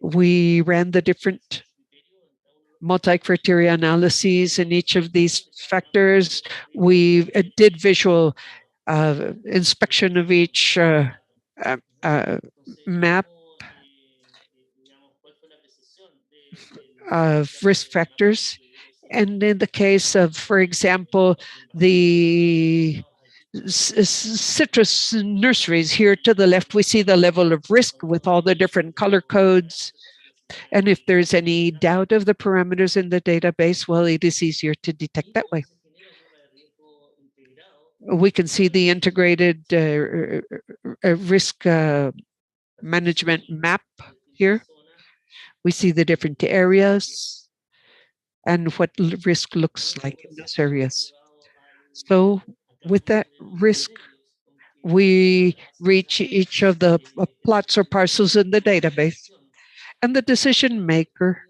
We ran the different multi-criteria analyses in each of these factors. We did visual inspection of each map of risk factors. And in the case of, for example, the citrus nurseries, here to the left, we see the level of risk with all the different color codes. And if there's any doubt of the parameters in the database, well, it is easier to detect that way. We can see the integrated risk management map here. We see the different areas and what risk looks like in those areas. So with that risk, we reach each of the plots or parcels in the database, and the decision maker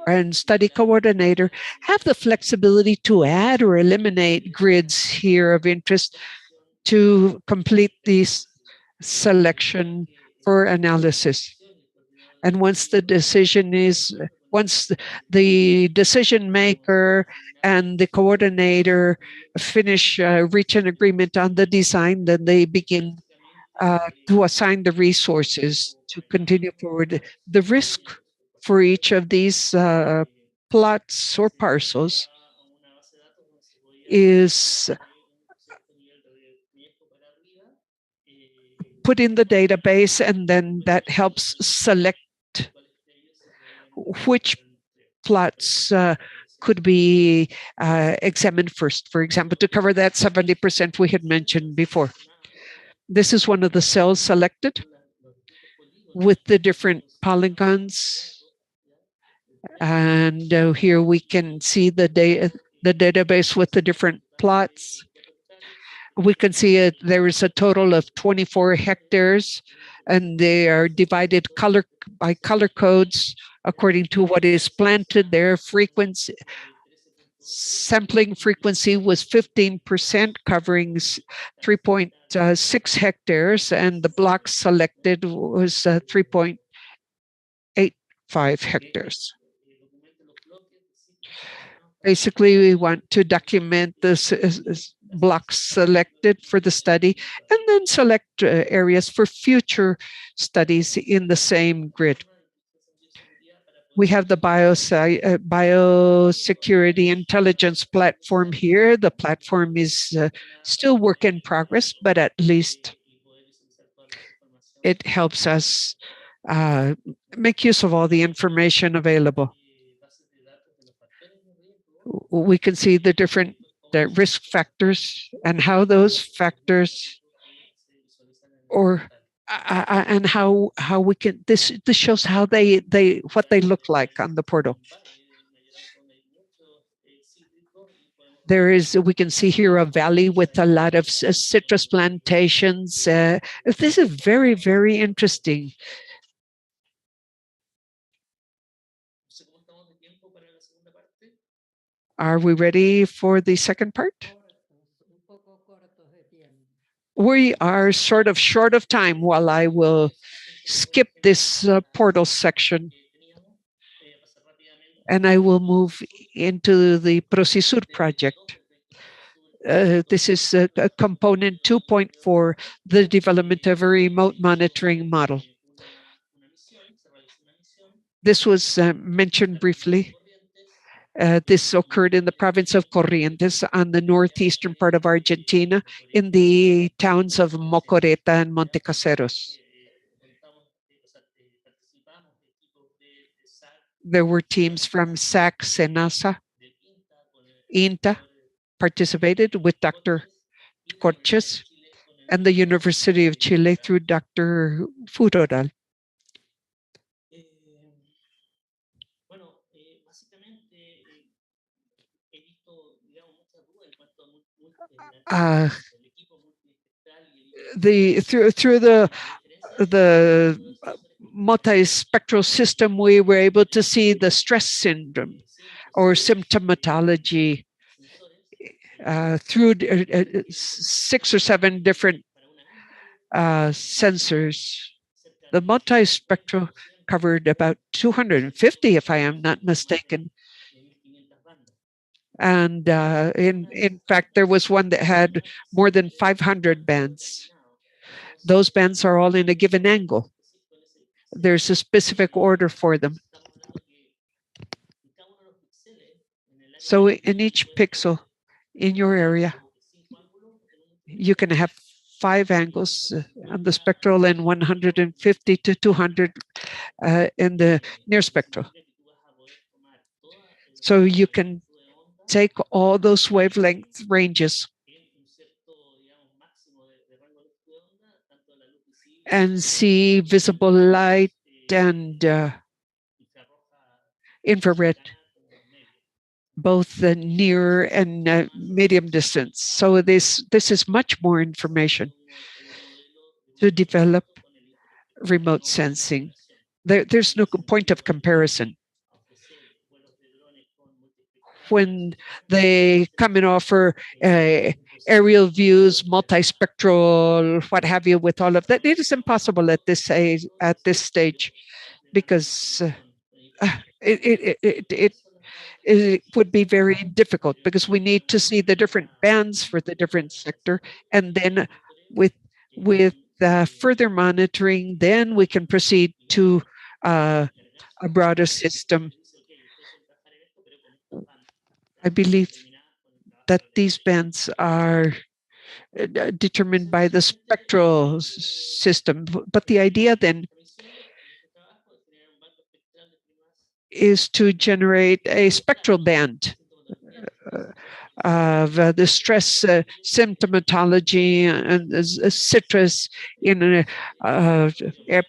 and study coordinator have the flexibility to add or eliminate grids here of interest to complete this selection for analysis. And once the decision maker and the coordinator reach an agreement on the design, then they begin to assign the resources to continue forward. The risk for each of these plots or parcels is put in the database, and then that helps select which plots could be examined first, for example, to cover that 70% we had mentioned before. This is one of the cells selected with the different polygons. And here we can see the database with the different plots. We can see there is a total of 24 hectares, and they are divided by color codes according to what is planted. Their sampling frequency was 15%, covering 3.6 hectares, and the block selected was 3.85 hectares. Basically, we want to document this blocks selected for the study, and then select areas for future studies in the same grid. We have the biosecurity intelligence platform here. The platform is still work in progress, but at least it helps us make use of all the information available. We can see the different risk factors and how those factors and how we can this shows how what they look like on the portal. We can see here a valley with a lot of citrus plantations. This is very, very interesting. Are we ready for the second part? We are sort of short of time while I will skip this portal section. And I will move into the Procisur project. This is a component 2.4, the development of a remote monitoring model. This was mentioned briefly. This occurred in the province of Corrientes on the northeastern part of Argentina in the towns of Mocoreta and Montecaseros. There were teams from SAC, SENASA, INTA participated with Dr. Corches, and the University of Chile through Dr. Furoral. Uh, through the multispectral system, we were able to see the stress syndrome or symptomatology through 6 or 7 different sensors. The multispectral covered about 250, if I am not mistaken. And in fact, there was one that had more than 500 bands. Those bands are all in a given angle. There's a specific order for them. So in each pixel in your area, you can have 5 angles on the spectral and 150 to 200 in the near spectral. So you can take all those wavelength ranges and see visible light and infrared, both the near and medium distance. So this is much more information to develop remote sensing. There's no point of comparison. When they come and offer aerial views, multispectral, what have you, with all of that, it is impossible at this stage, because it would be very difficult, because we need to see the different bands for the different sector, and then with further monitoring, then we can proceed to a broader system. I believe that these bands are determined by the spectral system, but the idea then is to generate a spectral band of the stress symptomatology and citrus in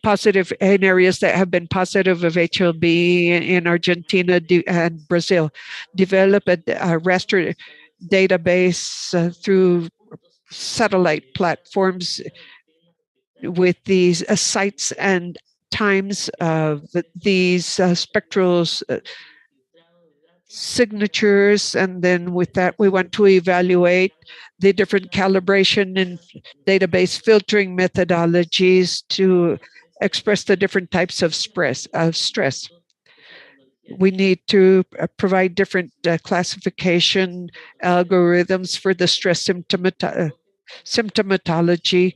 positive, in areas that have been positive of HLB in Argentina and Brazil. Develop a raster database through satellite platforms with these sites and times of these spectral signatures, and then with that we want to evaluate the different calibration and database filtering methodologies to express the different types of stress. We need to provide different classification algorithms for the stress symptomatology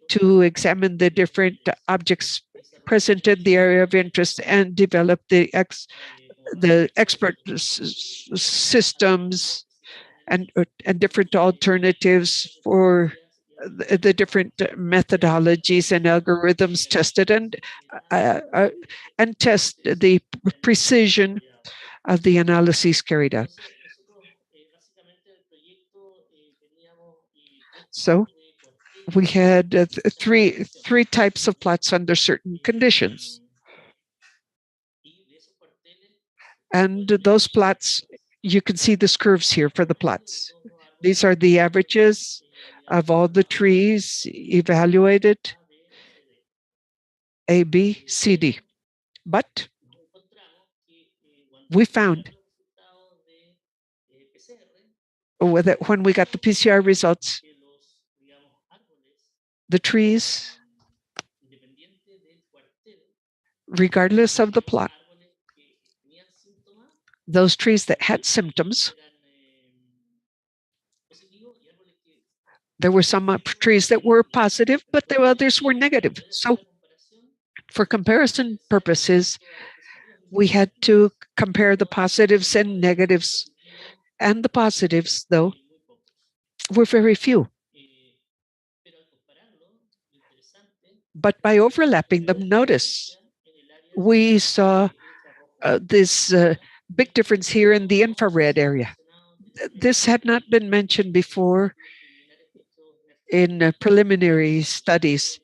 to examine the different objects present in the area of interest and develop the expert systems and different alternatives for the different methodologies and algorithms tested, and test the precision of the analyses carried out. So we had three types of plots under certain conditions. And those plots, you can see these curves here for the plots. These are the averages of all the trees evaluated, A, B, C, D. But we found that when we got the PCR results, the trees, regardless of the plot, those trees that had symptoms, there were some trees that were positive, but the others were negative. So for comparison purposes, we had to compare the positives and negatives. And the positives, though, were very few. But by overlapping them, notice we saw this big difference here in the infrared area. This had not been mentioned before in preliminary studies.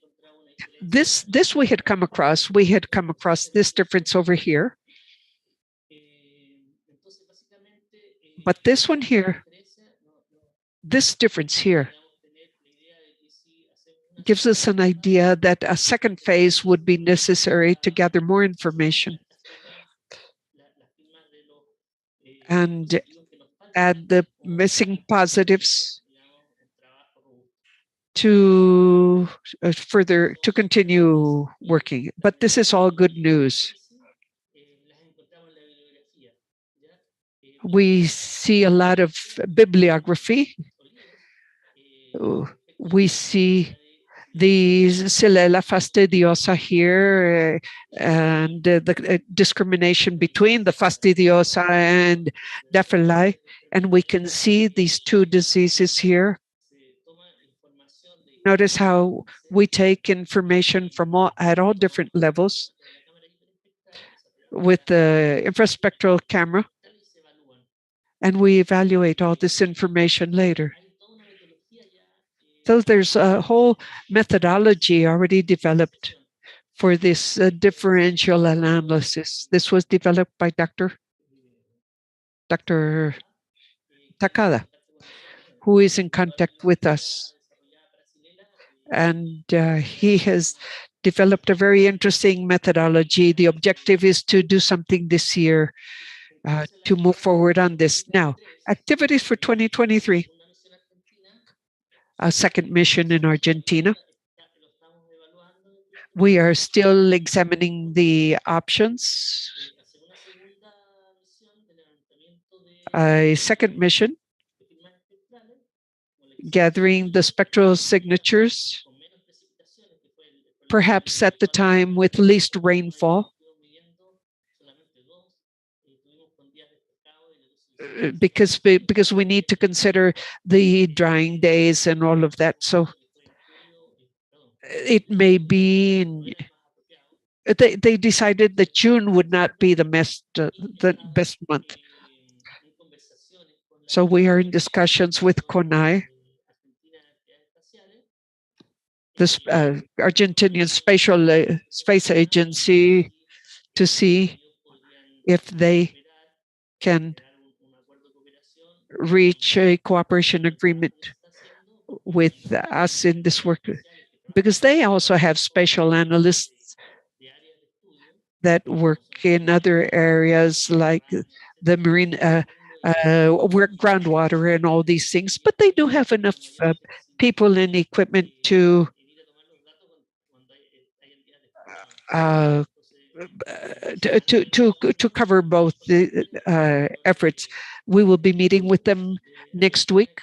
This we had come across. We had come across this difference over here. But this one here, this difference here, gives us an idea that a second phase would be necessary to gather more information and add the missing positives to further to continue working. But this is all good news. We see a lot of bibliography. We see the Xylella fastidiosa here and the discrimination between the fastidiosa and Daphili. And we can see these two diseases here. Notice how we take information from at all different levels with the infraspectral camera, and we evaluate all this information later. So there's a whole methodology already developed for this differential analysis. This was developed by Dr. Takada, who is in contact with us. And he has developed a very interesting methodology. The objective is to do something this year to move forward on this. Now, activities for 2023. A second mission in Argentina. We are still examining the options. A second mission, gathering the spectral signatures, perhaps at the time with least rainfall, because we need to consider the drying days and all of that. So it may be they decided that June would not be the best month. So we are in discussions with CONAE, the Argentinian Space Agency, to see if they can reach a cooperation agreement with us in this work, because they also have special analysts that work in other areas like the marine work groundwater and all these things, but they do have enough people and equipment to cover both the efforts. We will be meeting with them next week,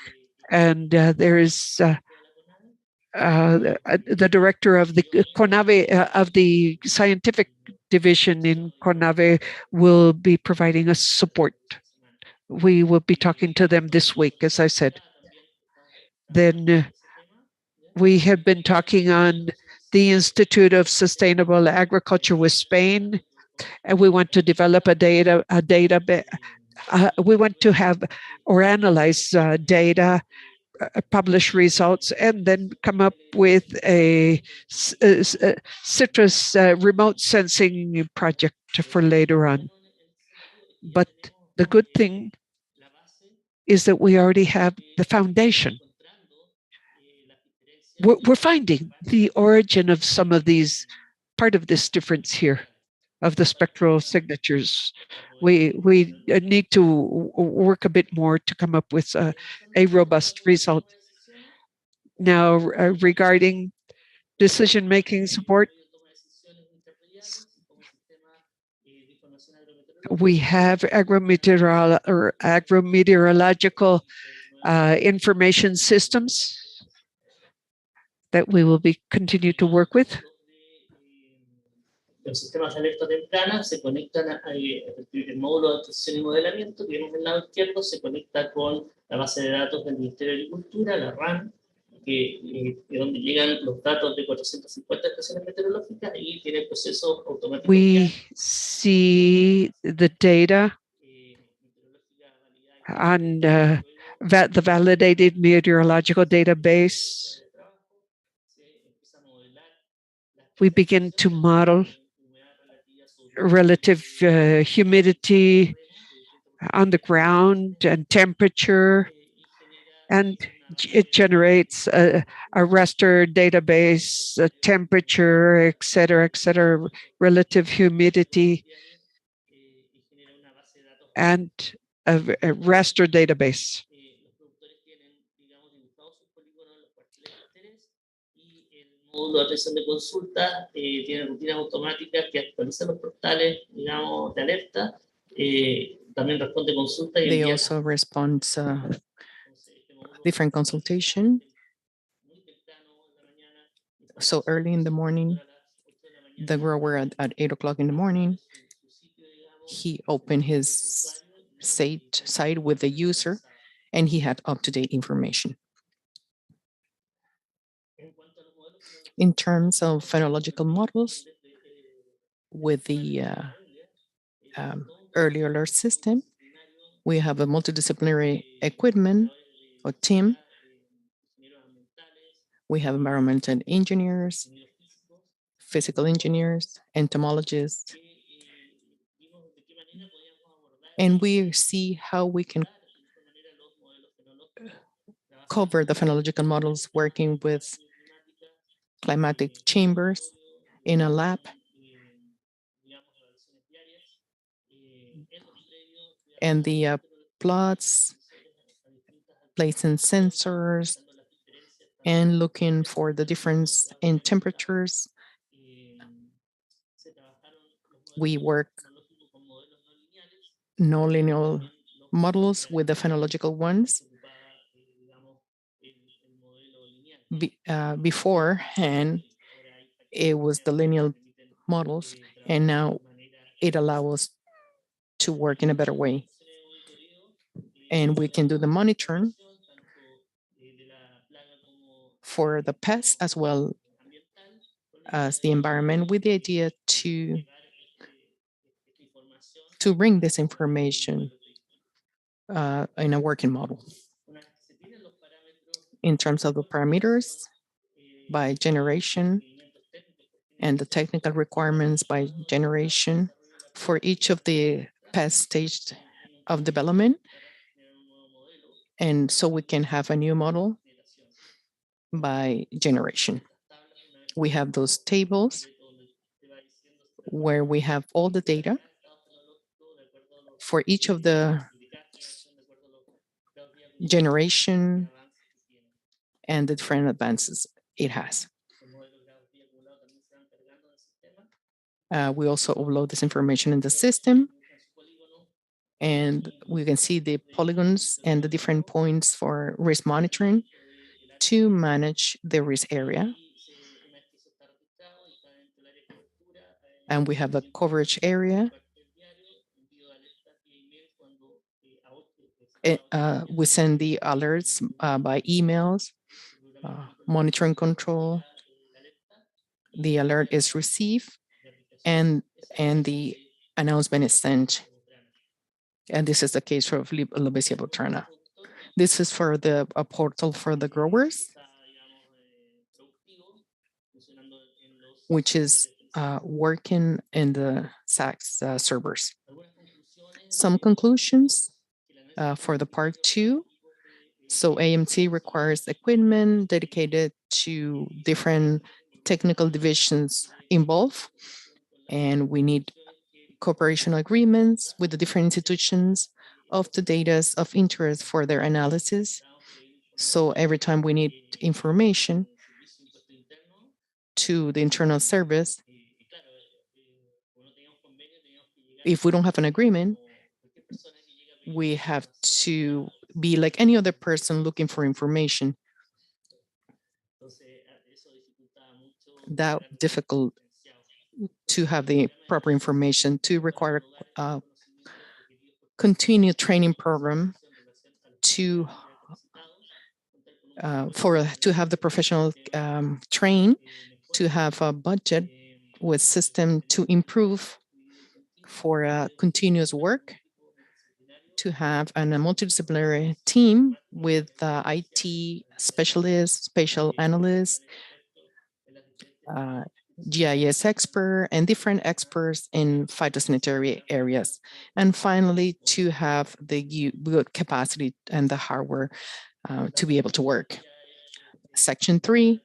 and there is the director of the CONAVE of the scientific division in CONAVE will be providing us support. We will be talking to them this week, as I said. Then we have been talking on the Institute of Sustainable Agriculture with Spain, and we want to develop a database. We want to have or analyze data, publish results, and then come up with a citrus remote sensing project for later on. But the good thing is that we already have the foundation. We're finding the origin of some of these, part of this difference here of the spectral signatures. We need to work a bit more to come up with a robust result. Now, regarding decision-making support, we have agrometeorological information systems that we will be continue to work with. Los sistemas de alerta temprana se conectan el módulo de detección y modelamiento que vemos en el lado izquierdo se conecta con la base de datos del Ministerio de Agricultura, la RAN, de donde llegan los datos de 450 estaciones meteorológicas y tiene procesos automáticos. We see the data on the validated meteorological database. We begin to model relative humidity on the ground and temperature, and it generates a raster database, a temperature, et cetera, relative humidity, and a raster database. Módulo de atención de consulta tiene rutinas automáticas que actualizan los portales, digamos, de alerta. También responde consultas y They envía. also respond different consultation. So early in the morning, the grower at 8 o'clock in the morning, he opened his site with the user, and he had up-to-date information. In terms of phenological models, with the early alert system, we have a multidisciplinary equipment or team. We have environmental engineers, physical engineers, entomologists, and we see how we can cover the phenological models working with climatic chambers in a lab. And the plots, placing sensors, and looking for the difference in temperatures. We work non-linear models with the phenological ones. Beforehand, it was the linear models, and now it allows us to work in a better way. And we can do the monitoring for the pests as well as the environment, with the idea to bring this information in a working model. In terms of the parameters by generation and the technical requirements by generation for each of the past stage of development. And so we can have a new model by generation. We have those tables where we have all the data for each of the generation and the different advances it has. We also upload this information in the system, and we can see the polygons and the different points for risk monitoring to manage the risk area. And we have a coverage area. We send the alerts by emails, monitoring control. The alert is received, and the announcement is sent. And this is the case for Lobesia botrana. This is for a portal for the growers, which is working in the SACS servers. Some conclusions for the part 2. So AMT requires equipment dedicated to different technical divisions involved, and we need cooperation agreements with the different institutions of the data of interest for their analysis. So every time we need information to the internal service, if we don't have an agreement, we have to be like any other person looking for information. That difficult to have the proper information, to require a continued training program to to have the professional train, to have a budget with system to improve for continuous work, to have a multidisciplinary team with IT specialists, spatial analysts, GIS expert, and different experts in phytosanitary areas. And finally, to have the good capacity and the hardware to be able to work. Section 3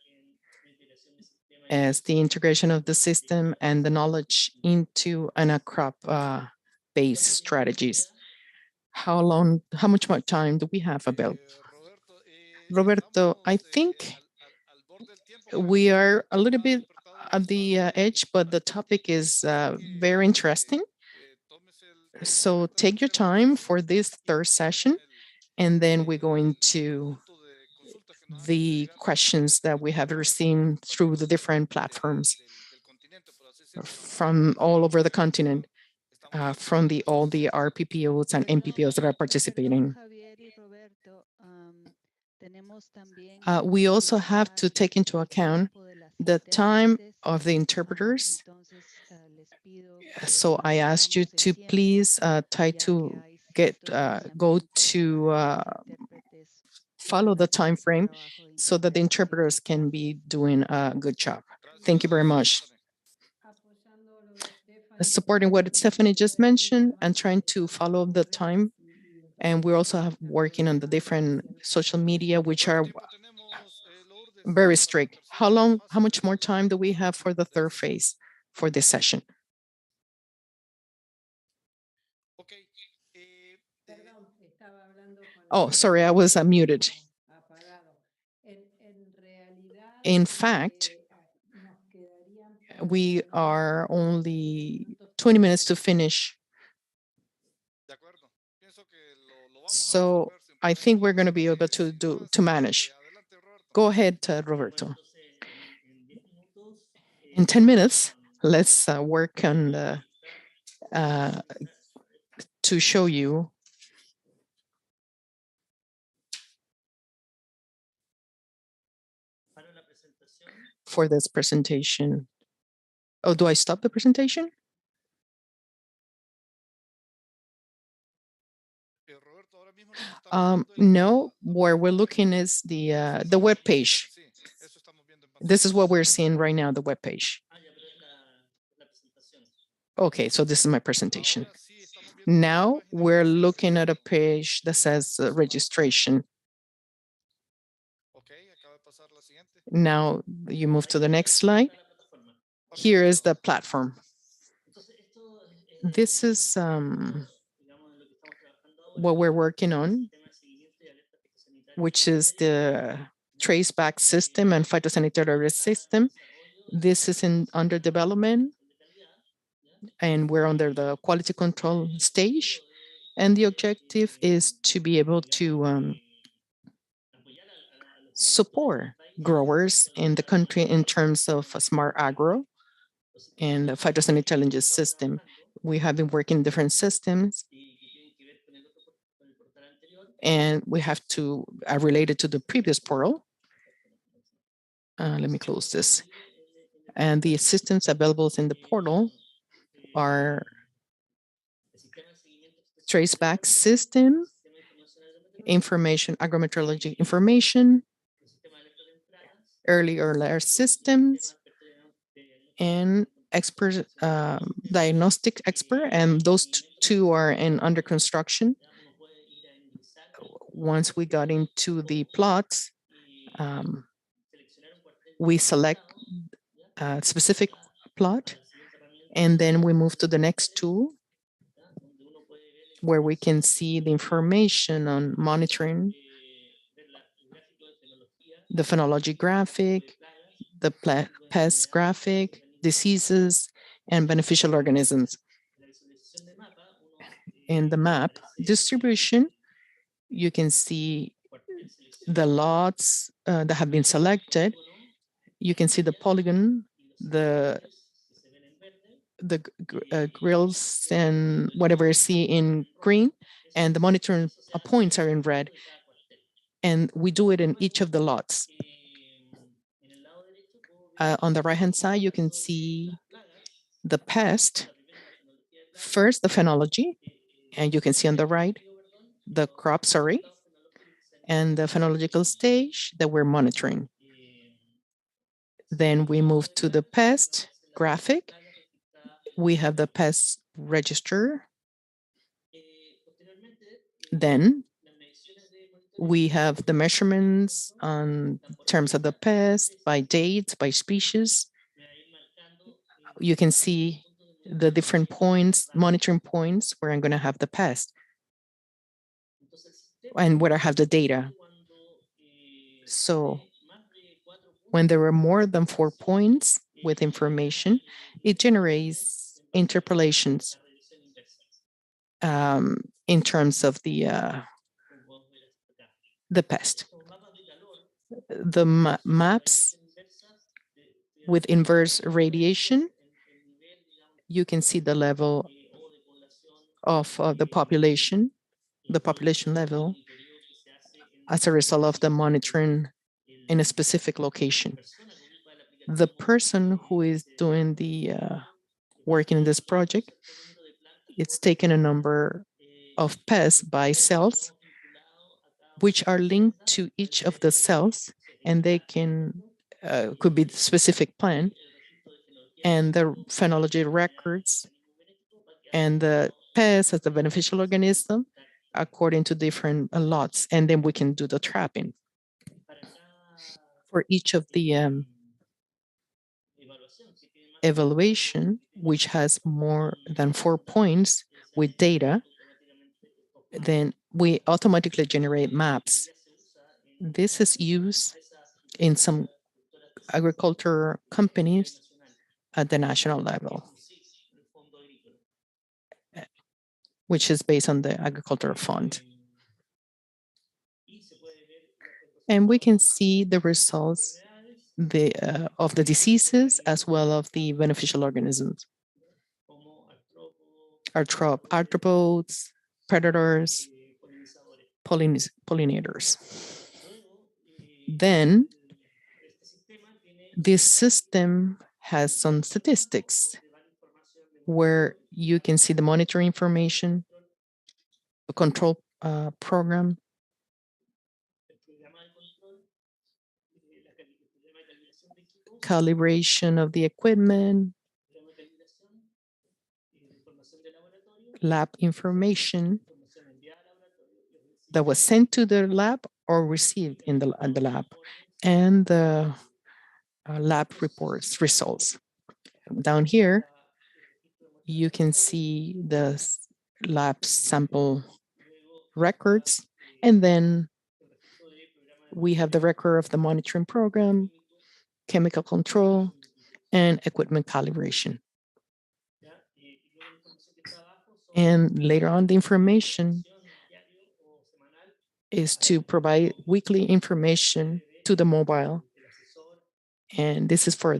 is the integration of the system and the knowledge into an crop-based strategies. How much more time do we have about? Roberto, I think we are a little bit at the edge, but the topic is very interesting. So take your time for this third session, and then we're going to the questions that we have received through the different platforms from all over the continent, from all the RPPOs and MPPOs that are participating. We also have to take into account the time of the interpreters. So I asked you to please try to go to follow the time frame so that the interpreters can be doing a good job. Thank you very much. Supporting what Stephanie just mentioned and trying to follow the time. And we also have working on the different social media, which are very strict. How much more time do we have for the third phase for this session? Oh, sorry, I was muted. In fact, we are only 20 minutes to finish. So I think we're going to be able to manage. Go ahead, Roberto. In 10 minutes, let's work on to show you for this presentation. Oh, do I stop the presentation? No, where we're looking is the web page. This is what we're seeing right now, the web page. Okay, so this is my presentation. Now we're looking at a page that says registration. Now you move to the next slide. Here is the platform. This is what we're working on, which is the traceback system and phytosanitary system. This is under development, and we're under the quality control stage. And the objective is to be able to support growers in the country in terms of a smart agro and the phytosanitary system. We have been working different systems, and we have to related to the previous portal. Let me close this. And the systems available in the portal are traceback system, information, agrometeorology information, early alert systems, and expert diagnostic expert, and those two are under construction. Once we got into the plots, we select a specific plot, and then we move to the next tool where we can see the information on monitoring, the phenology graphic, the pest graphic, diseases, and beneficial organisms. In the map distribution, you can see the lots that have been selected. You can see the polygon, the grills and whatever you see in green, and the monitoring points are in red. And we do it in each of the lots. On the right-hand side, you can see the pest, first the phenology, and you can see on the right, the crop, sorry, and the phenological stage that we're monitoring. Then we move to the pest graphic. We have the pest register. Then we have the measurements on terms of the pest by date, by species. You can see the different points, monitoring points where I'm going to have the pest and where I have the data. So when there are more than 4 points with information, it generates interpolations in terms of the pest. The maps with inverse radiation, you can see the level of the population level as a result of the monitoring in a specific location. The person who is doing the working in this project, it's taken a number of pests by cells, which are linked to each of the cells, and they can could be the specific plant, and the phenology records, and the pest as the beneficial organism according to different lots, and then we can do the trapping. For each of the evaluation, which has more than 4 points with data, then we automatically generate maps. This is used in some agriculture companies at the national level, which is based on the agricultural fund. And we can see the results of the diseases as well of the beneficial organisms. Arthropods, predators, pollinators. Then this system has some statistics where you can see the monitoring information, the control program, calibration of the equipment, lab information that was sent to the lab or received in the lab, and the lab reports results. Down here, you can see the lab sample records, and then we have the record of the monitoring program, chemical control, and equipment calibration. And later on, the information is to provide weekly information to the mobile. And this is for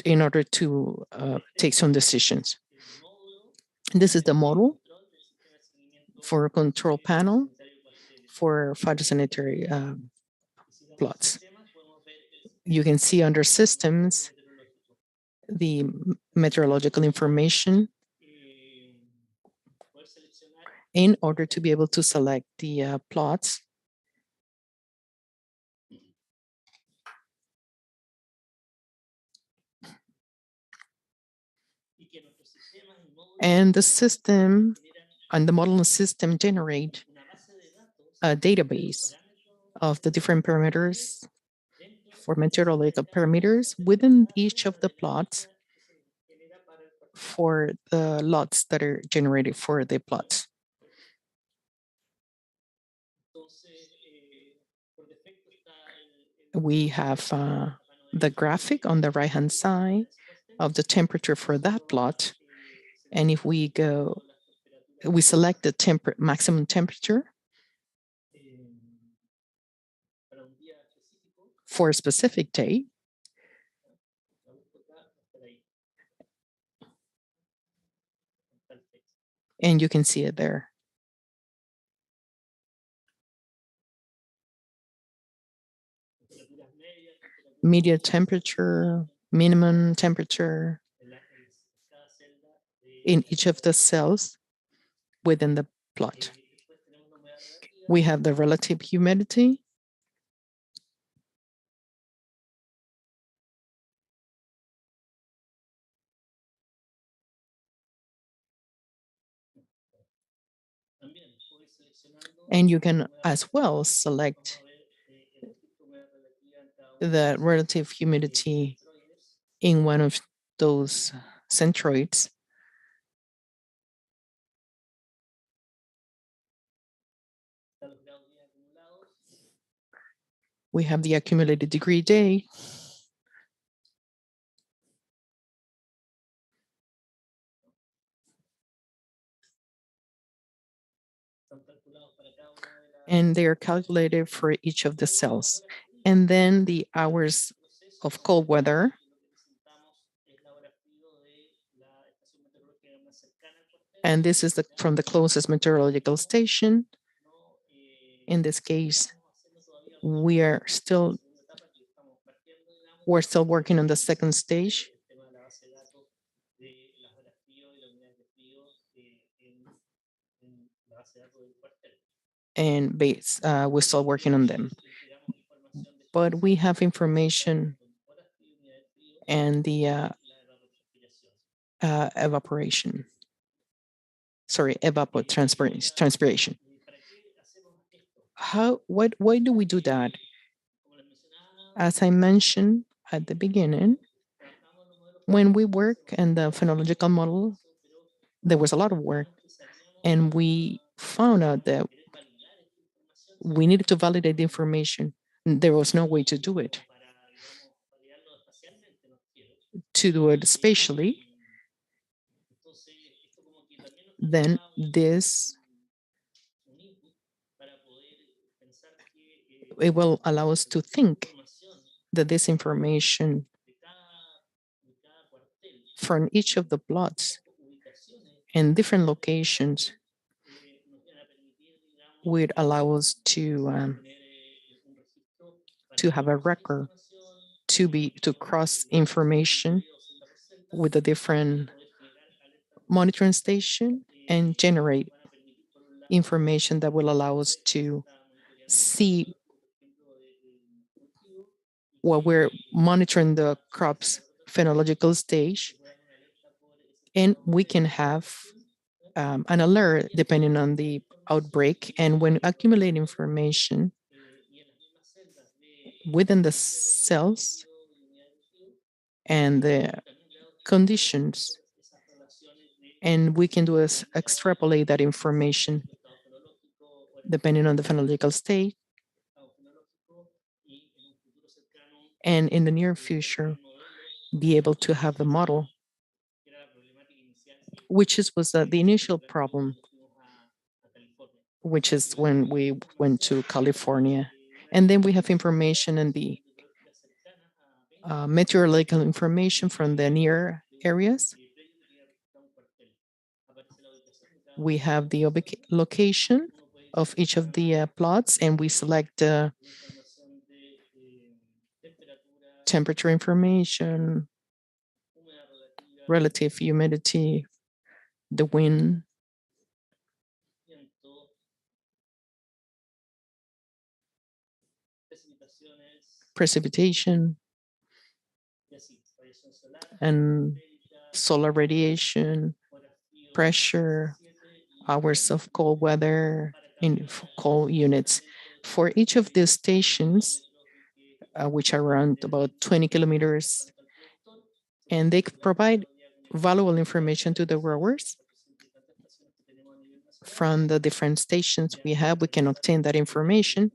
in order to take some decisions. And this is the model for a control panel for phytosanitary plots. You can see under systems the meteorological information in order to be able to select the plots. And the system and the modeling system generate a database of the different parameters for meteorological parameters within each of the plots for the lots that are generated for the plots. We have the graphic on the right-hand side of the temperature for that plot. And if we go, we select the maximum temperature for a specific day. And you can see it there. media temperature, minimum temperature in each of the cells within the plot. We have the relative humidity. And you can as well select the relative humidity in one of those centroids. We have the accumulated degree day. And they are calculated for each of the cells. And then the hours of cold weather. And this is from the closest meteorological station. In this case, we're still working on the second stage. And we're still working on them. But we have information and the evaporation. Sorry, transpiration. Why do we do that? As I mentioned at the beginning, when we work in the phenological model, there was a lot of work, and we found out that we needed to validate the information. There was no way to do it. To do it spatially, then it will allow us to think that this information from each of the plots in different locations would allow us to have a record, to cross information with a different monitoring station and generate information that will allow us to see what we're monitoring the crop's phenological stage, and we can have an alert depending on the outbreak. And when accumulate information within the cells and the conditions, and we can do is extrapolate that information depending on the phenological state. And in the near future, be able to have the model, which was the initial problem, which is when we went to California. And then we have information in the meteorological information from the near areas. We have the location of each of the plots, and we select temperature information, relative humidity, the wind, precipitation, and solar radiation, pressure, hours of cold weather in cold units. For each of these stations, which are around about 20 kilometers, and they provide valuable information to the growers. From the different stations we have, we can obtain that information.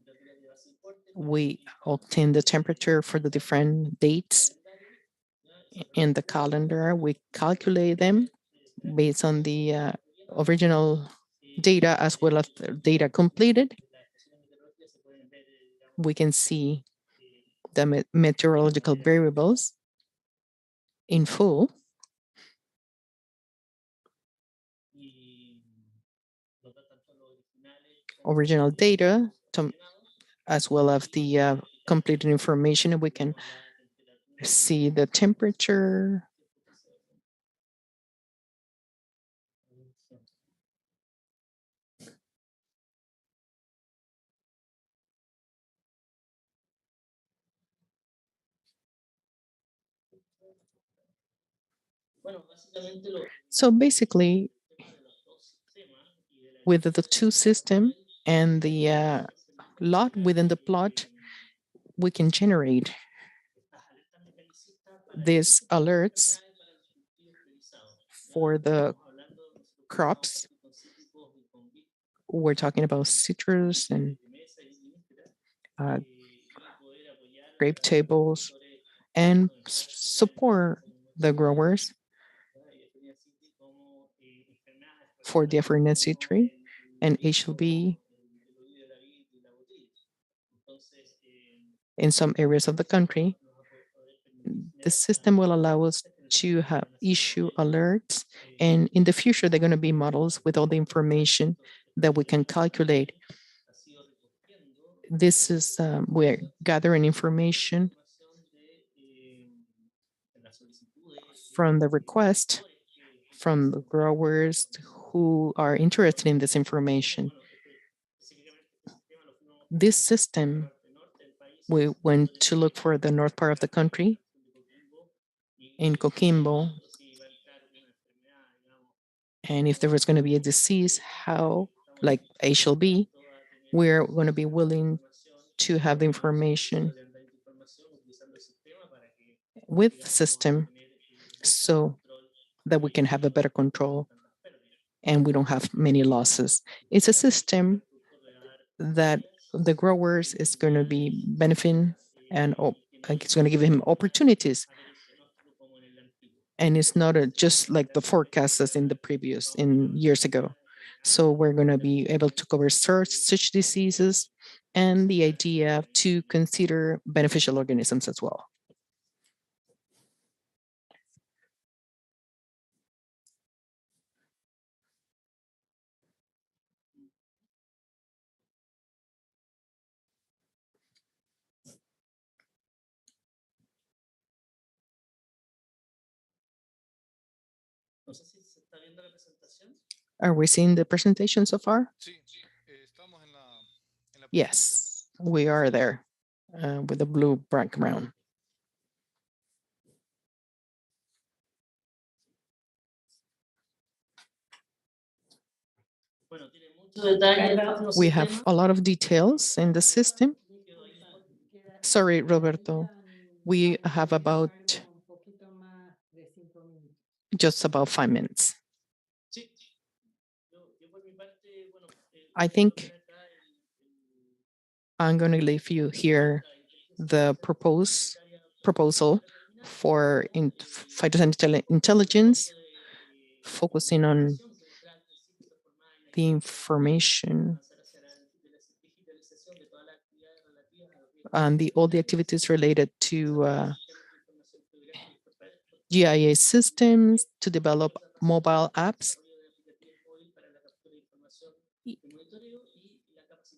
We obtain the temperature for the different dates in the calendar. We calculate them based on the original data as well as the data completed. We can see the meteorological variables in full. Original data as well as the completed information. We can see the temperature. So basically, with the two system and the lot within the plot, we can generate these alerts for the crops. We're talking about citrus and uh, grape tables, and support the growers for the phytosanitary and HLB in some areas of the country. The system will allow us to have issue alerts, and in the future, they're going to be models with all the information that we can calculate. This is we're gathering information from the request from the growers who are interested in this information. This system, we went to look for the north part of the country in Coquimbo, and if there was going to be a disease, how, like HLB, we're going to be willing to have the information with the system so that we can have a better control and we don't have many losses. It's a system that the growers is going to be benefiting, and like it's going to give him opportunities. And it's not just like the forecasts as in the previous, in years ago. So we're going to be able to cover such diseases, and the idea to consider beneficial organisms as well. Are we seeing the presentation so far? Yes, we are there with the blue background. We have a lot of details in the system. Sorry, Roberto, we have about just about 5 minutes. I think I'm going to leave you here the proposal for phytosanitary intelligence, focusing on the information and all the activities related to GIA systems, to develop mobile apps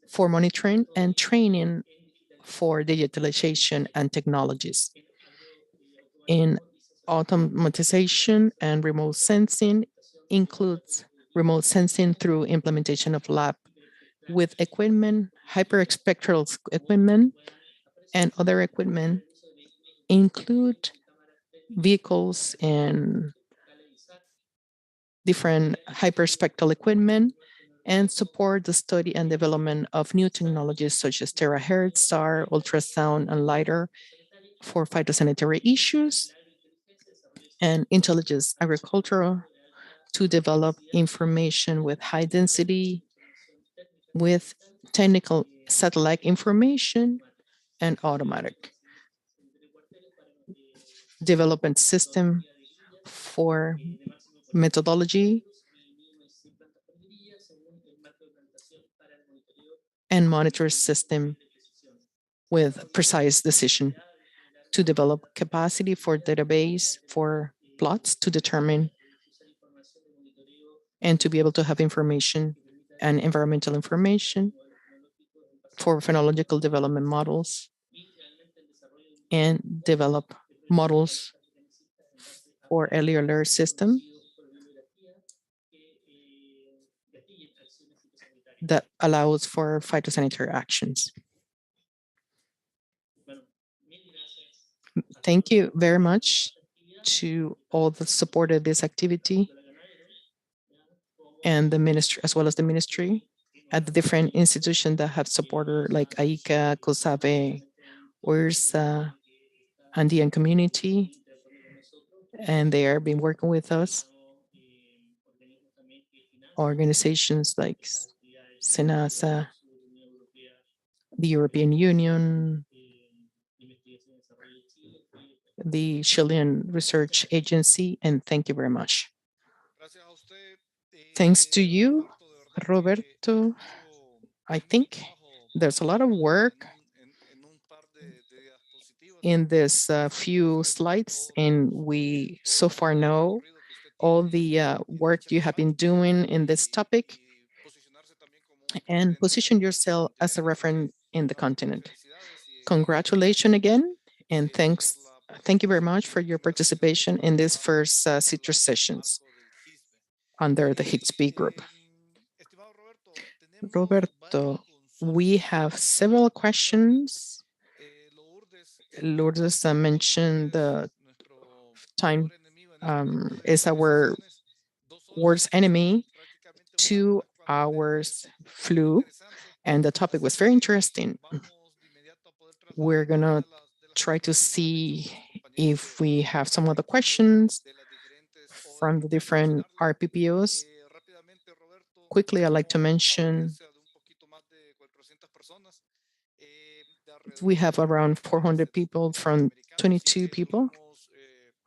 for monitoring and training for digitalization and technologies. In automatization and remote sensing includes remote sensing through implementation of lab with equipment, hyperspectral equipment, and other equipment include vehicles and different hyperspectral equipment, and support the study and development of new technologies such as terahertz, SAR, ultrasound, and LiDAR for phytosanitary issues, and intelligence agricultural to develop information with high density, with technical satellite information, and automatic development system for methodology and monitor system with precise decision to develop capacity for database for plots to determine and to be able to have information and environmental information for phenological development models, and develop models for early alert system that allows for phytosanitary actions. Thank you very much to all that supported this activity and the ministry, as well as the ministry, at the different institutions that have supported, like AICA, COSAVE, OIRSA, Andean Community, and they are been working with us. Organizations like SENASA, the European Union, the Chilean Research Agency, and thank you very much. Thanks to you, Roberto. I think there's a lot of work in this few slides, and we so far know all the work you have been doing in this topic and position yourself as a reference in the continent. Congratulations again, and thank you very much for your participation in this first citrus sessions under the GICSV group. Roberto, we have several questions. Lourdes mentioned the time is our worst enemy. 2 hours flew, and the topic was very interesting. We're gonna try to see if we have some other questions from the different RPPOs. Quickly, I'd like to mention we have around 400 people from 22 people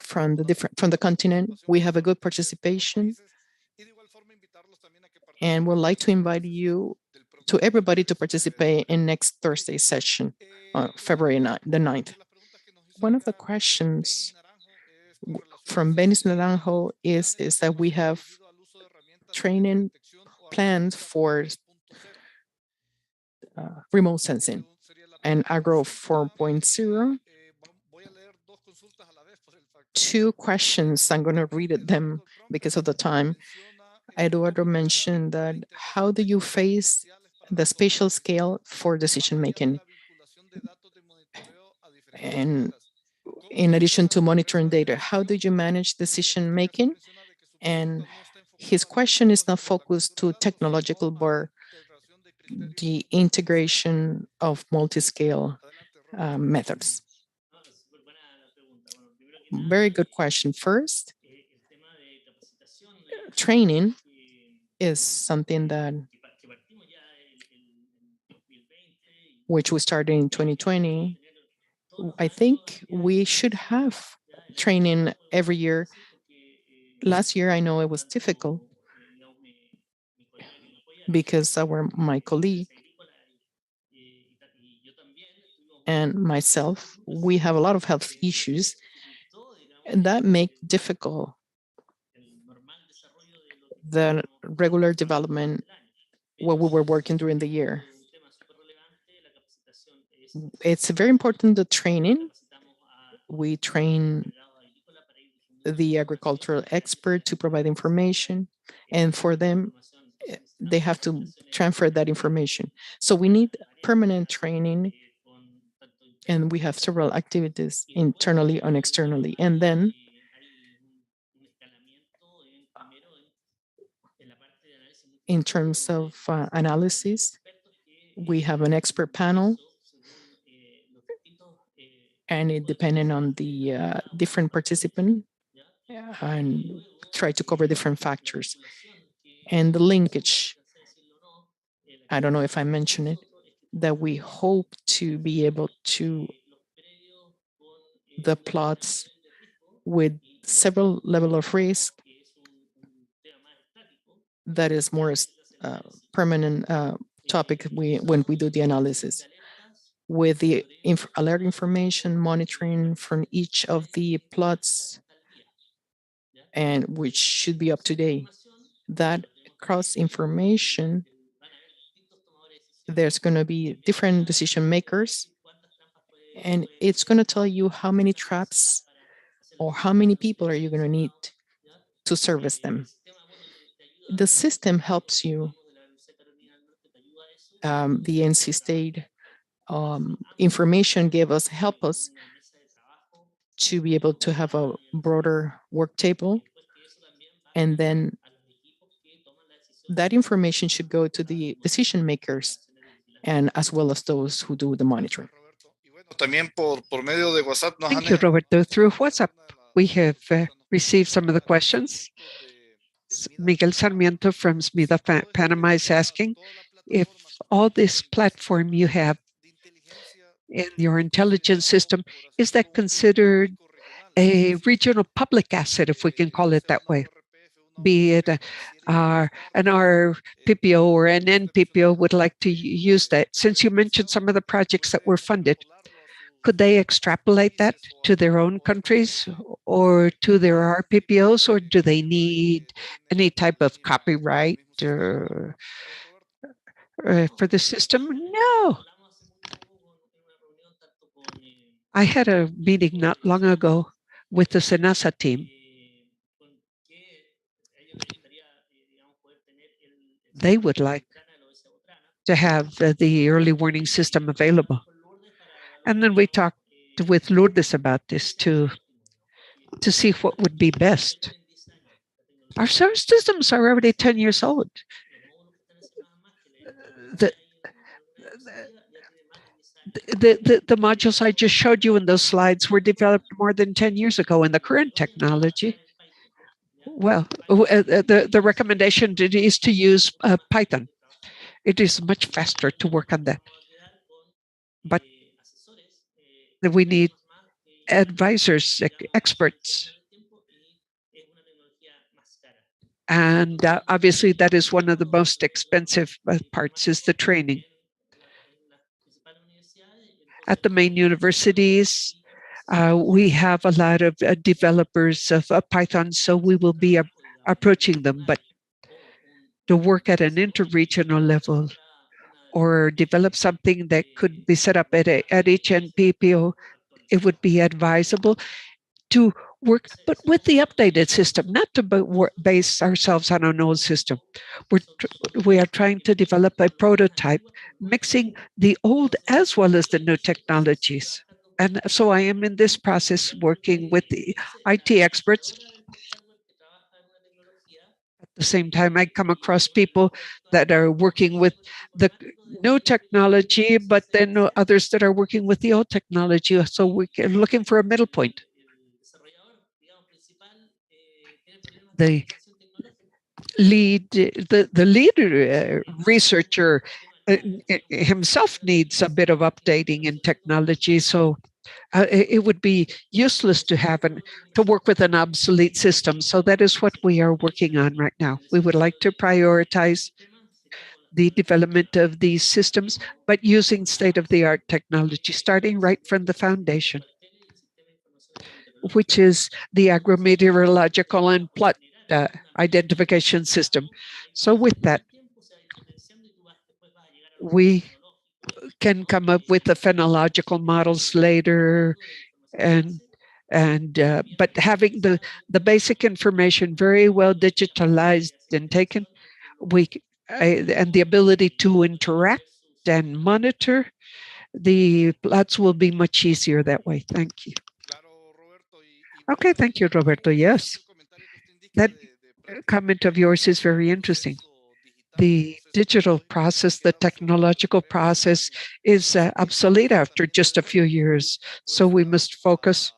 from the continent. We have a good participation, and we'd like to invite you to everybody to participate in next Thursday session on February 9th, the 9th. One of the questions from Benis Naranjo is that we have training plans for remote sensing and Agro 4.0. 2 questions, I'm going to read them because of the time. Eduardo mentioned that how do you face the spatial scale for decision making? And in addition to monitoring data, how do you manage decision making? And his question is not focused to technological, but the integration of multi-scale methods. Very good question. First, training is something that which we started in 2020. I think we should have training every year. Last year, I know it was difficult because my colleague and myself, we have a lot of health issues, and that make difficult the regular development what we were working during the year. It's very important, the training. We train the agricultural expert to provide information, and for them, they have to transfer that information. So we need permanent training, and we have several activities internally and externally. And then in terms of analysis, we have an expert panel, and it depending on the different participant and try to cover different factors. And the linkage, I don't know if I mentioned it, that we hope to be able to the plots with several level of risk that is more permanent topic when we do the analysis with the alert information monitoring from each of the plots, and which should be up to date. That cross information, there's going to be different decision makers, and it's going to tell you how many traps or how many people are you going to need to service them. The system helps you. The NC State information help us to be able to have a broader work table. And then that information should go to the decision makers and as well as those who do the monitoring. También por medio de WhatsApp nos Thank you, Roberto. Through WhatsApp, we have received some of the questions. Miguel Sarmiento from Smida, Panama is asking if all this platform you have in your intelligence system, is that considered a regional public asset, if we can call it that way? Be it an RPPO or an NPPO would like to use that. Since you mentioned some of the projects that were funded, could they extrapolate that to their own countries or to their RPPOs, or do they need any type of copyright for the system? No. I had a meeting not long ago with the SENASA team. They would like to have the early warning system available. And then we talked with Lourdes about this to see what would be best. Our source systems are already 10 years old. The modules I just showed you in those slides were developed more than 10 years ago, and the current technology, well, the recommendation is to use Python. It is much faster to work on that. But we need advisors, experts. And obviously that is one of the most expensive parts, is the training. At the main universities, we have a lot of developers of Python, so we will be approaching them. But to work at an interregional level or develop something that could be set up at each NPPO, it would be advisable to work, but with the updated system, not to base ourselves on an old system. We are trying to develop a prototype, mixing the old as well as the new technologies. And so I am in this process working with the IT experts. At the same time, I come across people that are working with the new technology, but then others that are working with the old technology. So we're looking for a middle point. The lead researcher himself needs a bit of updating in technology, so it would be useless to work with an obsolete system. So that is what we are working on right now. We would like to prioritize the development of these systems, but using state-of-the-art technology, starting right from the foundation, which is the agrometeorological and plot identification system. So with that, we can come up with the phenological models later, but having the basic information very well digitalized and taken, and the ability to interact and monitor the plots will be much easier that way. Thank you. Okay, thank you, Roberto. Yes, that comment of yours is very interesting. The digital process, the technological process is obsolete after just a few years. So we must focus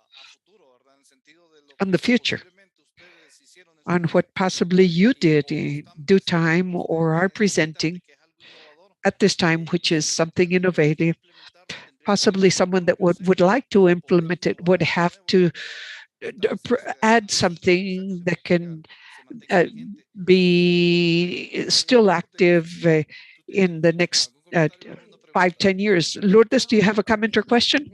on the future, on what possibly you did in due time or are presenting at this time, which is something innovative. Possibly someone that would like to implement it would have to add something that can be still active in the next 5-10 years. Lourdes, do you have a comment or question?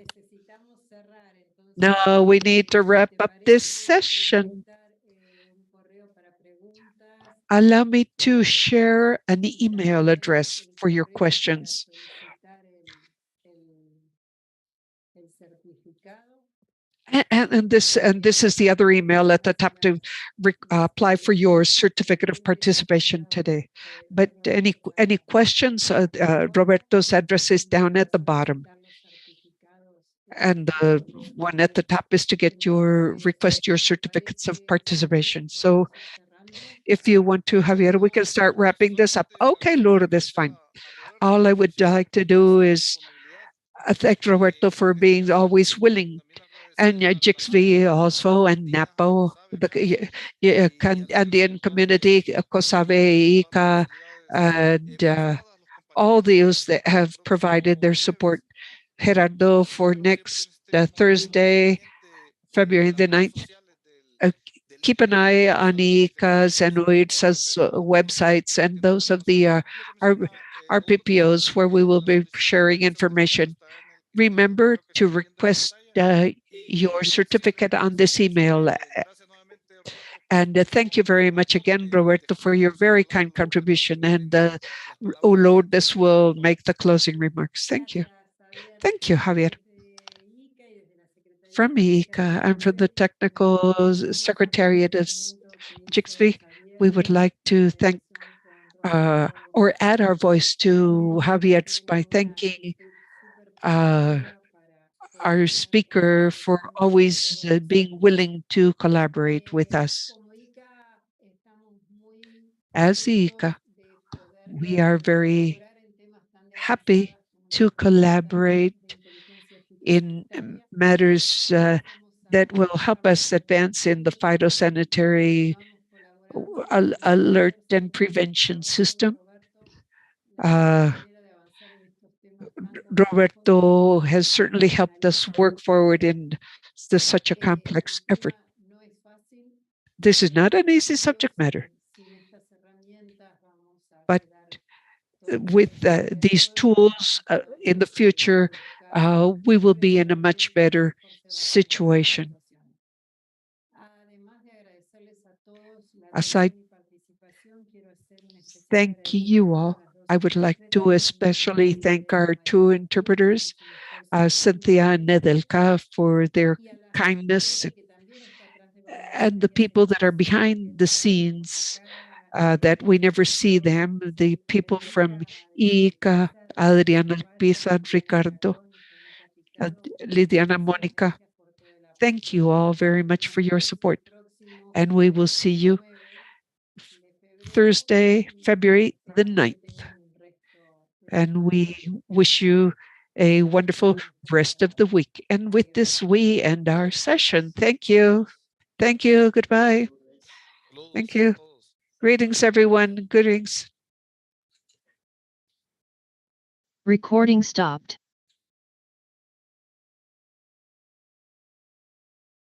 No, we need to wrap up this session. Allow me to share an email address for your questions. And this is the other email at the top to apply for your certificate of participation today. But any questions? Roberto's address is down at the bottom. And the one at the top is to get your request your certificates of participation. So if you want to, Javier, we can start wrapping this up. Okay, Lourdes, fine. All I would like to do is thank Roberto for being always willing, and GICSV also, and NAPO, the Andean community, COSAVE, ICA, and all those that have provided their support. Gerardo, for next Thursday, February the 9th. Keep an eye on ICA's and OITSA's websites and those of the our PPOs where we will be sharing information. Remember to request your certificate on this email. And thank you very much again, Roberto, for your very kind contribution. And oh Lord, this will make the closing remarks. Thank you. Thank you, Javier. From ICA and from the Technical Secretariat of GICSV, we would like to thank or add our voice to Javier's by thanking our speaker for always being willing to collaborate with us. As ICA, we are very happy to collaborate in matters that will help us advance in the phytosanitary alert and prevention system. Roberto has certainly helped us work forward in such a complex effort. This is not an easy subject matter, but with these tools in the future, we will be in a much better situation. Aside, thank you all. I would like to especially thank our two interpreters, Cynthia and Nedelka, for their kindness, and the people that are behind the scenes that we never see them, the people from ICA, Adriana Pisa, Ricardo, Lidiana Monica. Thank you all very much for your support. And we will see you Thursday, February the 9th. And we wish you a wonderful rest of the week. And with this, we end our session. Thank you. Thank you. Goodbye. Thank you. Greetings, everyone. Greetings. Recording stopped.